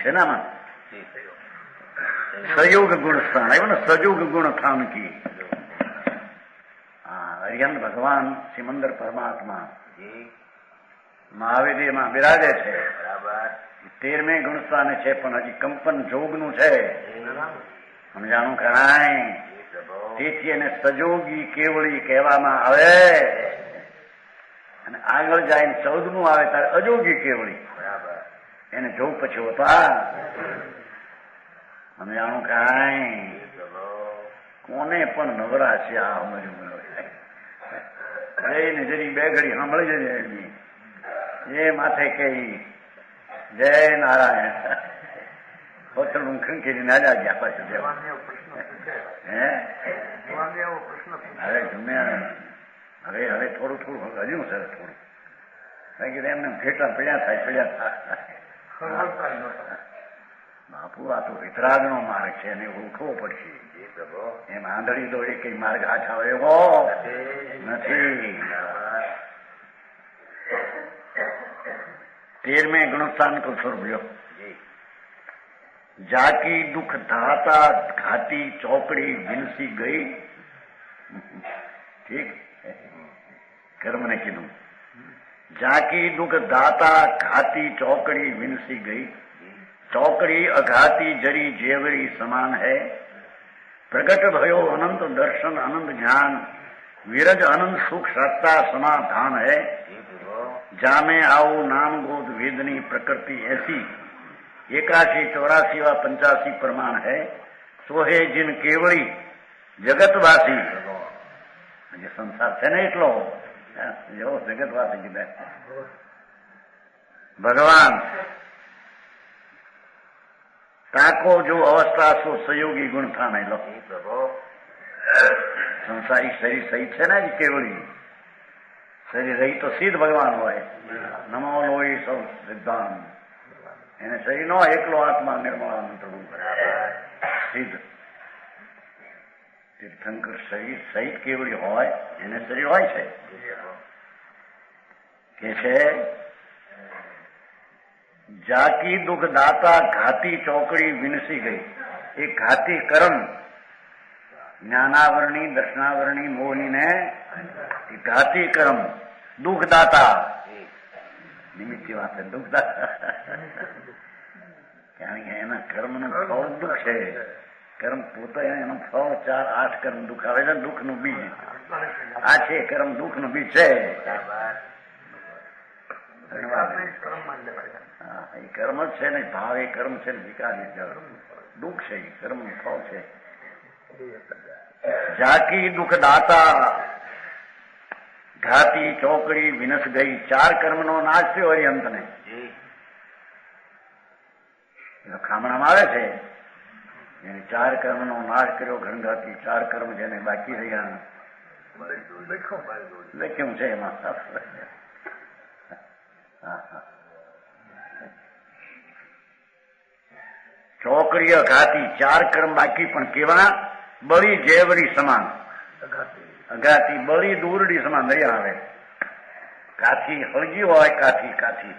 શેનામાં સયોગ ગુણસ્થાન આવ્યું ને, સજોગ ગુણ થાન કી. હરિહન ભગવાન સિમંદર પરમાત્મા મહાવેદીમાં બિરાજે છે. 13મે ગુણસ્થાને છે પણ હજી કંપન જોગનું છે. સમજાણું કરાય. તેથી એને સજોગી કેવળી કહેવામાં આવે અને આગળ જાય 14મું આવે ત્યારે અજોગી કેવળી. એને જોગ પછી હોતા. સમજાણું કરાય. કોને પણ નવરા છે આ સમજવું જઈને જરી બે ઘડી સાંભળી જજે. એ માથે કઈ જય નારાયણ પોતનું ખંખેરી ના ગયા પાછું હે હવે ગમે હવે હવે થોડું થોડું હજુ સર થોડું કારણ કે એમને ભેટા પડ્યા થાય. બાપુ આ તો વિતરાગનો માર્ગ છે એને ઓળખવો પડશે. એમ આંધળી દોડી કઈ માર્ગ આછા એવો નથી. 13મે ગુણસ્થાન કો સ્વરૂપ લ્યો. જાકી દુઃખ ધાતા ઘાતી ચોકડી વિનસી ગઈ. ઠીક કર્મને કીધું. જાકી દુઃખ દાતા ઘાતી ચોકડી વિનસી ગઈ. ચોકડી અઘાતી જરી જેવડી સમાન है. प्रकट भयो अनंत दर्शन अनंत ज्ञान विरज अनंत सुख सत्ता समाधान है. जामे आओ नाम गोद वेदनी प्रकृति ऐसी 81 84 व 85 प्रमाण है. सोहे जिन केवड़ी जगतवासी જે સંસાર છે ને એટલો એવો જગતવાસી કીધા ભગવાન તાકો જો અવસ્થા સો સહયોગી ગુણ થા નહીં લો. સંસારી શરીર સહી છે ને કેવળી શરીર રહી તો સિદ્ધ ભગવાન હોય. નમો લોહી સૌ સિદ્ધાંત એને શરીર નો એકલો આત્મા નિર્મળા મંત્ર સિદ્ધ તીર્થંકર શરીર સહિત કેવળી હોય એને શરીર હોય છે કે છે જાકી દુઃખ દાતા ઘાતી ચોકડી વિનસી ગઈ. એ ઘાતી કર્મ જ્ઞાનાવરણી દર્શનાવરણી મોહની ને એ ઘાતી કર્મ દુઃખદાતા નિમિત્તી વાત છે. દુઃખદાતા કારણ કે એના કર્મનું ફળ દુઃખ છે. કર્મ પોતે એનું ફળ 4 8 કર્મ દુઃખ આવે છે. દુઃખનું બીજ આ છે. કર્મ દુઃખનું બીજ છે. એ કર્મ જ છે ને ભાવ એ કર્મ છે ને વિકારી દુઃખ છે. એ કર્મ નું ફળ છે. જાકી દુઃખ દાતા ઘાતી ચોકડી વિનસ ગઈ. 4 કર્મ નો નાશ થયો હોય અંત ને ખામણામાં આવે છે. એને 4 કર્મ નો નાશ કર્યો. ઘણઘાતી 4 કર્મ જેને બાકી રહ્યા લખ્યું છે એમાં. ચોકડીય ઘાતી 4 કર્મ બાકી પણ કેવા બળી જેવડી સમાન. અઘાતી બળી દૂરડી સમાન દયા આવે. કાથી હળગી હોય કાથી કાથી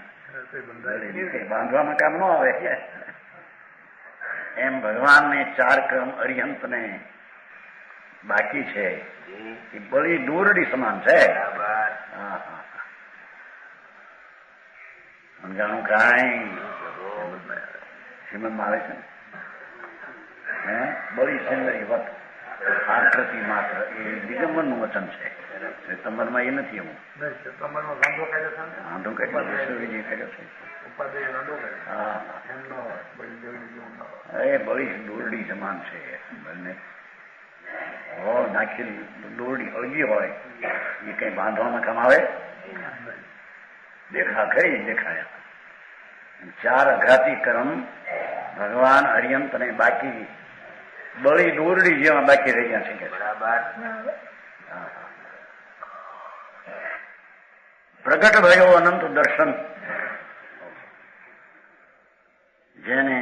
બાંધવામાં કામ ન આવે. એમ ભગવાનને 4 કર્મ અરિહંત ને બાકી છે એ બળી દૂરડી સમાન છે. સમજાણું કાંઈ શ્રીમદમાં આવે છે હે બળી સુંદરી વત આકૃતિ માત્ર એ દિગંબરનું વચન છે સપ્ટેમ્બરમાં એ નથી એવું વાંધો કર્યો હા એ બળી દોરડી સમાન છે બંને નાખેલી દોરડી અળગી હોય એ કઈ બાંધવામાં કામ આવે દેખા ખરી દેખાયા 4 અઘાતી કર્મ ભગવાન હરિયંત અને બાકી બળી દોરડી જેવા બાકી રહ્યા છે કે પ્રગટ ભયો અનંત દર્શન જેને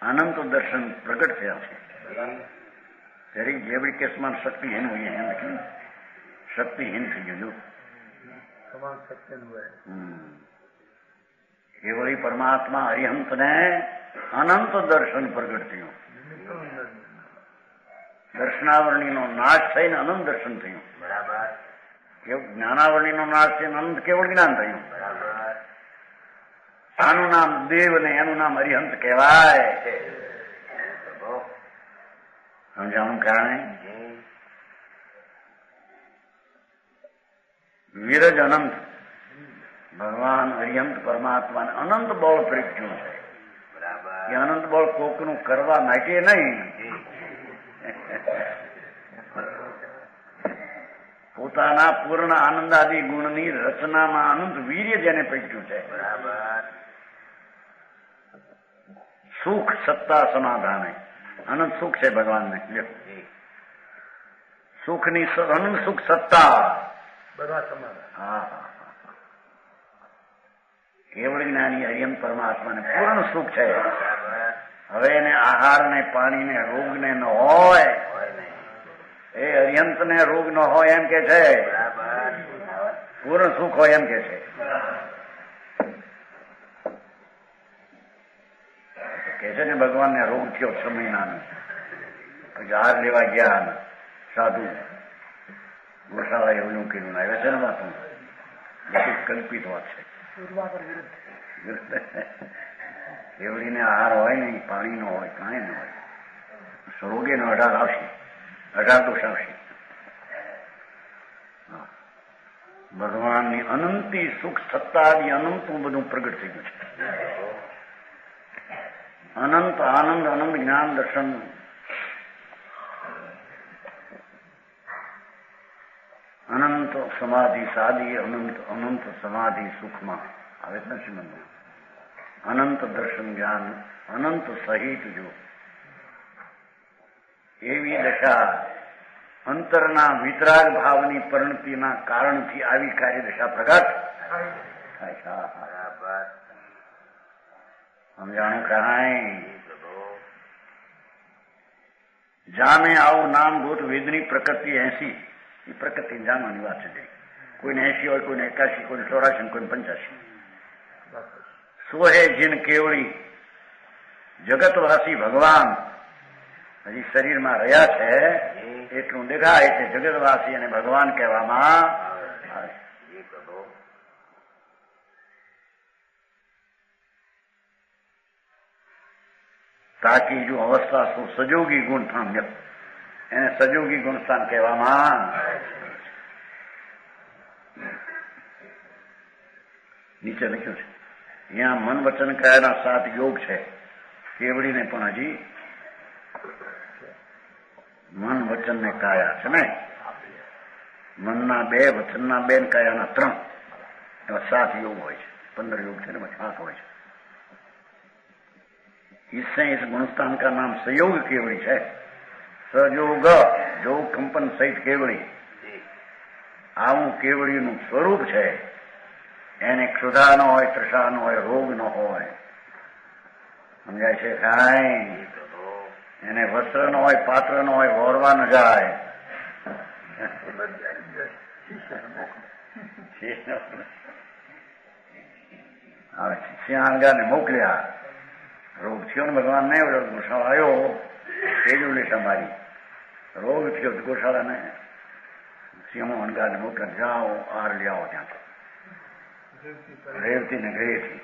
અનંત દર્શન પ્રગટ થયા છે દરેક જેવડી કેસમાં શક્તિહીન હોય એમ લખ્યું શક્તિહીન થઈ ગયું કેવળી પરમાત્મા હરિહંત ને અનંત દર્શન પ્રગટ થયું દર્શનાવરણી નો નાશ થઈને અનંત દર્શન થયું જ્ઞાનાવરણી નો નાશ થઈને અનંત કેવળ જ્ઞાન થયું આનું નામ દેવ ને એનું નામ હરિહંત કહેવાય સમજાણું કારણે વિરજ અનંત ભગવાન હરિહંત પરમાત્માને અનંત બળ પ્રગટ્યું છે એ અનંત બળ કોકનું કરવા માટે નહીં પોતાના પૂર્ણ આનંદાદી ગુણની રચનામાં અનંત વીર્ય જેને પ્રગટ્યું છે સુખ સત્તા સમાધાન અનંત સુખ છે ભગવાનને સુખની અનંત સુખ સત્તા હા કેવળ જ્ઞાની હરિયમ પરમાત્માને પૂર્ણ સુખ છે હવે એને આહાર ને પાણી ને રોગ ને ન હોય એ હરિયંત ને રોગ ન હોય એમ કે છે પૂર્ણ સુખ હોય એમ કે છે ને ભગવાન ને રોગ થયો 6 મહિનાનો પછી આહાર લેવા ગયા સાધુ ગોશાળા એવું કીધું આવ્યા છે ને વાતું કલ્પિત વાત છે કેવડીને આહાર હોય ને પાણી નો હોય કાંઈ ન હોય રોગે નો 18 આવશે 18 દોષ આવશે ભગવાનની અનંતી સુખ સત્તાની અનંતું બધું પ્રગટ થઈ ગયું છે અનંત આનંદ અનંત જ્ઞાન દર્શન અનંત સમાધિ સાદી અનંત સમાધિ સુખમાં આવે છે ને શ્રીમંતમાં અનંત દર્શન જ્ઞાન અનંત સહિત જો એવી દશા અંતરના વિતરાગ ભાવની પરિણતિના કારણથી આવી કાર્યદશા પ્રગટ થાય છે સમજાણું કાંઈ જામે આવું નામ ભૂત વેદની પ્રકૃતિ 80 એ પ્રકૃતિ જાણવાની વાત છે કોઈને 80 હોય કોઈને 81 કોઈને 84 કોઈને 85 સોહે જીન કેવળી જગતવાસી ભગવાન હજી શરીરમાં રહ્યા છે એટલું દેખાય છે જગતવાસી અને ભગવાન કહેવામાં આવે તાકી જો અવસ્થા શું સજોગી ગુણ સ્થાન એને સજોગી ગુણ સ્થાન કહેવામાં નીચે લખ્યું છે અહીંયા મન વચન કાયાના 7 યોગ છે કેવડીને પણ હજી મન વચન ને કાયા છે ને મનના 2 વચનના 2 કાયાના 3 એવા 7 યોગ હોય છે 15 યોગ છે ને 7 હોય છે इससे इस गुणस्थान का नाम संयोग केवड़ी है सयोग जो कंपन सहित केवड़ी આવું કેવડીનું સ્વરૂપ છે એને ક્ષુધા ન હોય તૃષા ન હોય રોગ ન હોય સમજાય છે કાંઈ એને વસ્ત્ર ન હોય પાત્ર ન હોય વોરવા ન જાય હવે શિષ્યાંગાને મોકલ્યા રોગ થયો ને ભગવાન ને ગોશાળા આવ્યો તેજુલી સંભાળી રોગ થયો ગોશાળાને સિંહો અણગાને મોકલ્યા જાઓ આહાર લઈ આવો ત્યાંથી રેવતી ને ઘરેથી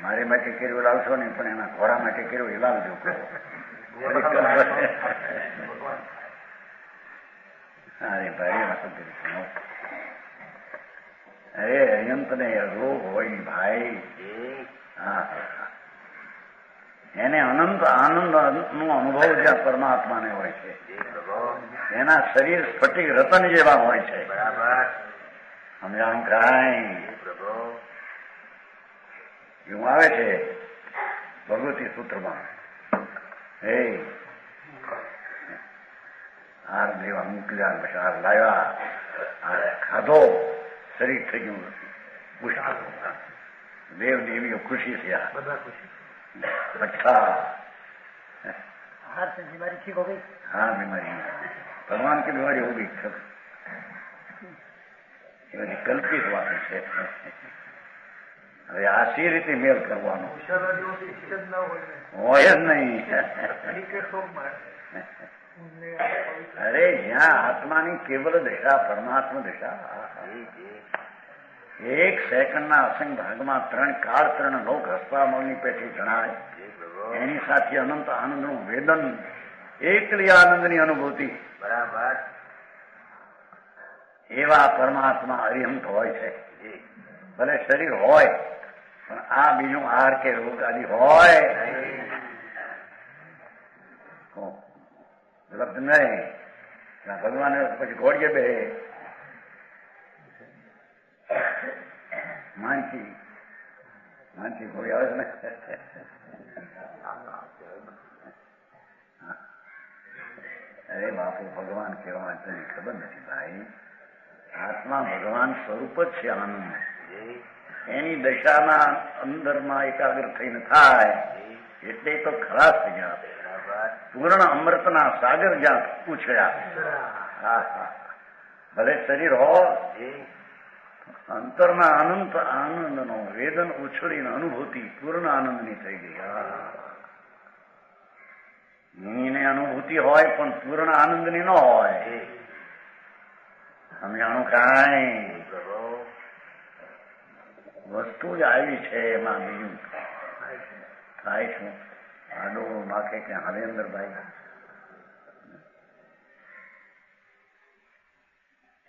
મારી માટે કેરીઓ લાવશો નહીં, પણ એના ઘોડા માટે કેરીઓ એ લાવજો. અરે ભાઈ વાત કરી. અરે અયંત ને રોગ હોય ભાઈ. હા, એને અનંત આનંદ નો અનુભવ જ્યાં પરમાત્માને હોય છે, એના શરીર સ્ફટિક રતન જેવા હોય છે. સમજાણું કાંઈ એવું આવે છે ભગવતી સૂત્રમાં. એ હાર લેવા મોકલ્યા, પછી હાર લાવ્યા, હાર ખાધો, શરીર થઈ ગયું પુષ્ટ. દેવ દેવીઓ ખુશી થયા. अच्छा, हार से बीमारी ठीक हो गई. हाँ, बीमारी भगवान की बीमारी हो गई. એ બધી કલ્પિત વાત છે. હવે આ સી રીતે મેળ કરવાનો હોય જ નહીં. અરે જ્યાં આત્માની કેવલ દશા, પરમાત્મા દશા, એક સેકન્ડના અસંગ ભાગમાં 3 કાળ 3 લોક હસપામળની પેઠી જણાય, એની સાથે અનંત આનંદનું વેદન, એકલી આનંદની અનુભૂતિ. બરાબર. એવા પરમાત્મા અરિહંત હોય છે. ભલે શરીર હોય, પણ આ બીજું આહાર કે રોગ આદિ હોય નહીં. ભગવાન પછી ઘોડીએ બે માનસી ઘોડી આવે છે ને. અરે બાપુ, ભગવાન કેવા તને ખબર નથી ભાઈ. આત્મા ભગવાન સ્વરૂપ જ છે આનંદ. એની દશાના અંદરમાં એકાગ્ર થઈને થાય એટલે તો ખલાસ થઈ ગયા. પૂર્ણ અમૃતના સાગર જ્યાં પૂછ્યા. ભલે શરીર હોય, અંતરના અનંત આનંદનો વેદન ઉછળીને અનુભૂતિ પૂર્ણ આનંદની થઈ ગઈ. એને અનુભૂતિ હોય પણ પૂર્ણ આનંદની ન હોય. સમજાણું કાંઈ? વસ્તુ જ આવી છે, એમાં બીજું થાય શું? આડો માખે કે હરેન્દ્રભાઈ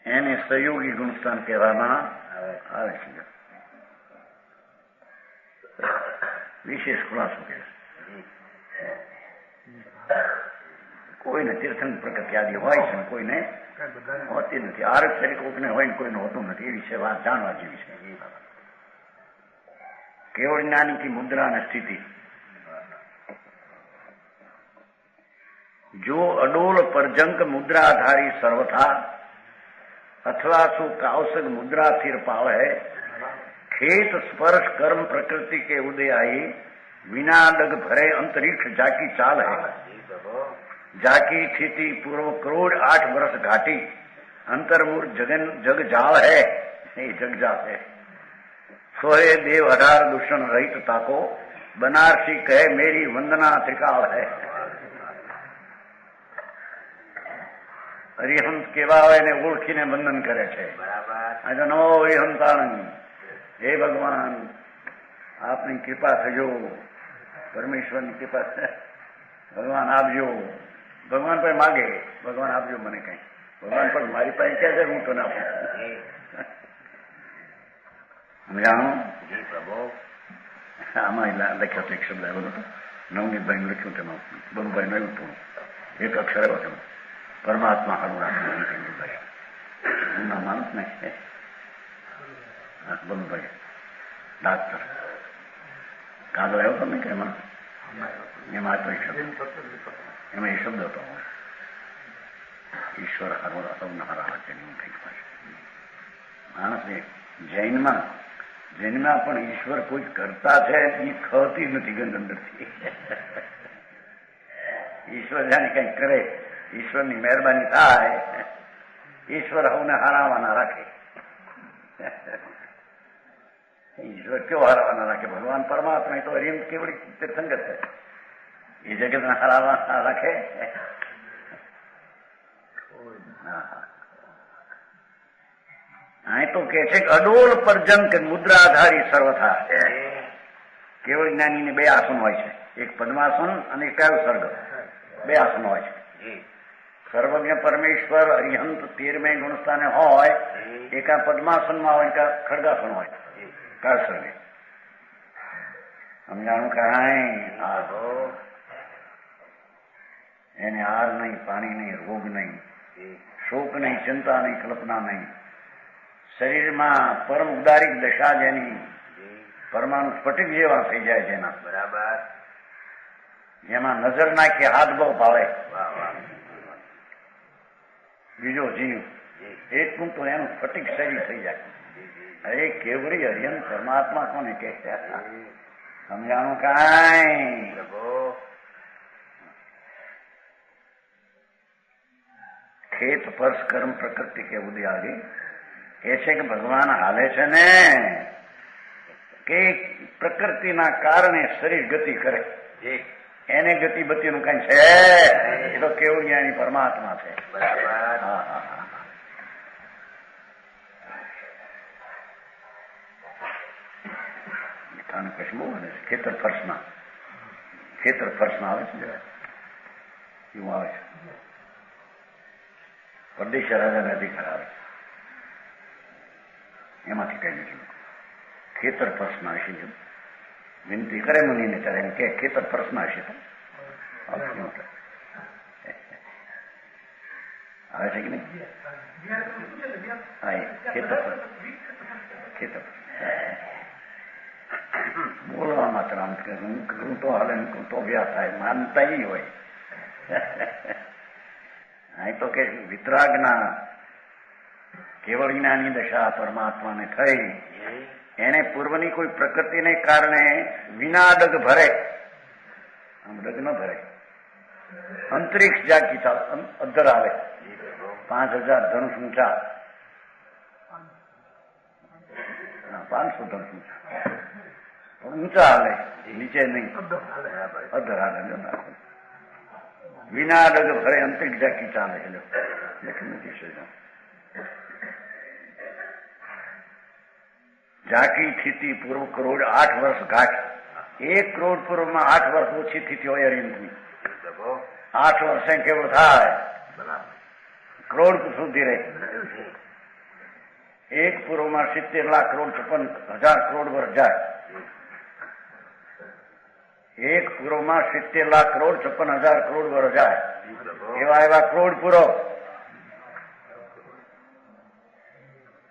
એને સહયોગી ગુણસ્થાન કહેવામાં આવે છે. વિશેષ ખુલાસો કે કોઈને તીર્થન પ્રગતિ આદિ હોય છે, કોઈને હોતી નથી. આરોગ્ય શરીર કોઈને હોય ને કોઈને હોતું નથી. એ વિશે વાત જાણવા જેવી છે. કેવળ જ્ઞાનીથી મુદ્રા અને સ્થિતિ. જો અડોલ પરજંક મુદ્રાધારી સર્વથા अथवा सु काउसग मुद्रा थिर पावे खेत स्पर्श कर्म प्रकृति के उदय आई विना डग भरे अंतरिक्ष जाकी चाल है. जाकी स्थिति पूर्व करोड़ 8 वर्ष घाटी अंतर्मूर जगन जग जाल है. जग जाल है. सोहे देव 18 दूषण रहित ताको बनारसी कहे मेरी वंदना त्रिकाल है. હરિહંસ કેવા હોય એને ઓળખીને વંદન કરે છે. આજે નવો હરિહંતાણંદ. હે ભગવાન, આપની કૃપા થજો, પરમેશ્વરની કૃપા ભગવાન આપજો. ભગવાન પાસે માગે, ભગવાન આપજો મને કઈ. ભગવાન પણ મારી પાસે ક્યાં છે, હું તો ના આપું. સમજાણો? આમાં લખ્યો હતો એક શબ્દ આવ્યો હતો, નવનીતભાઈ લખ્યું તેમાં બરુભાઈ નવ્યું હતું. એક અક્ષર આવ્યો હતો, પરમાત્મા હારું રાખવું. ના માણસ ને બરુભાઈ ડાક્ટર કાગળ આવ્યો તમે કે એમાં તો એમાં એ શબ્દ હતો, ઈશ્વર હારું સૌને હારા રાખે. માણસને જૈનમાં પણ ઈશ્વર કોઈ કરતા છે એ ખતી નથી ગંધ અંદરથી. ઈશ્વર જાણે કઈ કરે, ઈશ્વરની મહેરબાની થાય, ઈશ્વર હવને હારાવાના રાખે. ઈશ્વર કેવો હારાવાના રાખે? ભગવાન પરમાત્મા તો હરિમ કેવડી તીર્થંગત છે, એ જગતને હારાવાના રાખે. અહીં તો કે છે કે અડોલ પર્જંક મુદ્રાધારી સર્વથા કેવળ જ્ઞાનીને બે આસન હોય છે, એક પદ્માસન અને એક કયો સર્ગ, બે આસન હોય છે. સર્વજ્ઞ પરમેશ્વર અરિહંત 13મે ગુણસ્થાને હોય, એકા પદ્માસનમાં હોય, એકા ખડગાસન હોય, કયો સર્ગે. સમજાણું કાંઈ એને હાર નહીં, પાણી નહીં, રોગ નહીં, શોક નહીં, ચિંતા નહીં, કલ્પના નહીં. શરીરમાં પરમ ઉદારિક દશા જેની, પરમાણુ સ્ફટિક જેવા થઈ જાય જેના, બરાબર, જેમાં નજર નાખી હાથ બહુ ભાવે, બીજો જીવ એટલું તો એનું સ્ફટિક શરીર થઈ જાય. અરે કેવડી હરિયન પરમાત્મા કોને કહે? સમજાણું કાંઈ? ખેત સ્પર્શ કર્મ પ્રકૃતિ કે બુદ્ધિ આગે કહે છે કે ભગવાન હાલે છે ને કે પ્રકૃતિના કારણે શરીર ગતિ કરે, એને ગતિ બતિનું કઈ છે? એ તો કેવું જ્ઞાની પરમાત્મા છે. મીઠાનું કશું બહુ બને છે. ખેતર ફર્શના આવે છે, એવું આવે છે. પરદેશ રાજાને અધિકાર આવે એમાંથી કઈ નથી. ખેતર પ્રશ્ન હશે વિનંતી કરે મુનિને ત્યારે એમ કે ખેતર પ્રશ્ન હશે તો આવે છે કે નહીં? હા, ખેતર બોલવા માત્ર આમ હું તો હાલે તો વ્યાસ થાય, માનતા ઈ હોય. અહીં તો કે વિતરાગના કેવળ જ્ઞાની દશા પરમાત્માને થઈ, એને પૂર્વની કોઈ પ્રકૃતિને કારણે વિના ડગ ભરે, આમ ડગ ન ભરે, અંતરિક્ષ જાગી અધર આવે, 5000 ધનુષ ઊંચા, 500 ધનુષ ઊંચા, પણ ઊંચા હાલે, નીચે નહીં, અધર હાલે, વિના ડગ ભરે અંતરિક્ષ જાગી ચાલે. ઝાંકી સ્થિતિ પૂર્વ કરોડ 8 વર્ષ ઘાટ, 1 કરોડ પૂર્વમાં 8 વર્ષ ઓછી સ્થિતિ હોય અરિહંતની. 8 વર્ષે કેવળ થાય, કરોડ સુધી રહે. 1 પૂર્વમાં 70 લાખ કરોડ 56,000 કરોડ વર્ષ જાય. 1 પૂર્વમાં 70 લાખ કરોડ 56,000 કરોડ વર્ષ જાય. એવા કરોડ પૂરો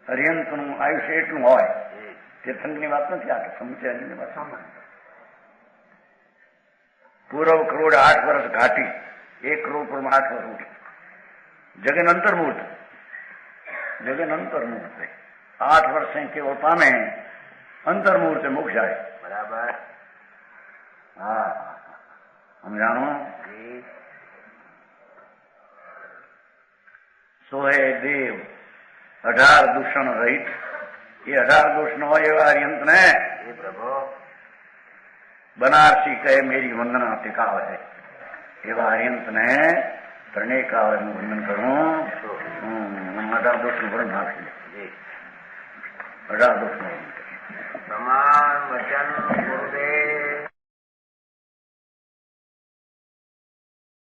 અરિહંતનું આયુષ્ય એટલું હોય. તીર્થંકની વાત નથી, આ સમુચયની વાત. પૂર્વ કરોડ 8 વર્ષ ઘાટી, 1 કરોડ પૂર્વમાં 8 વર્ષ ઉઠે. જગન અંતર્મૂર્ત 8 વર્ષે કેવળ પામે, અંતર્મુહૂર્તે મોક્ષ જાય. બરાબર. હા, સમજાણું? સોહે દેવ 18 દૂષણ રહિત, એ 18 દોષ ન હોય એવા અરિહંત ને બનારસી કહે મેરી વંદના ટિકાવે, એવા અરિહંત ને ત્રણેય કાવે હું વંદન કરું. 18 દોષનું વર્ણન આપી, 18 દોષનું વર્ણન. સમાન વચન ગુરુદેવ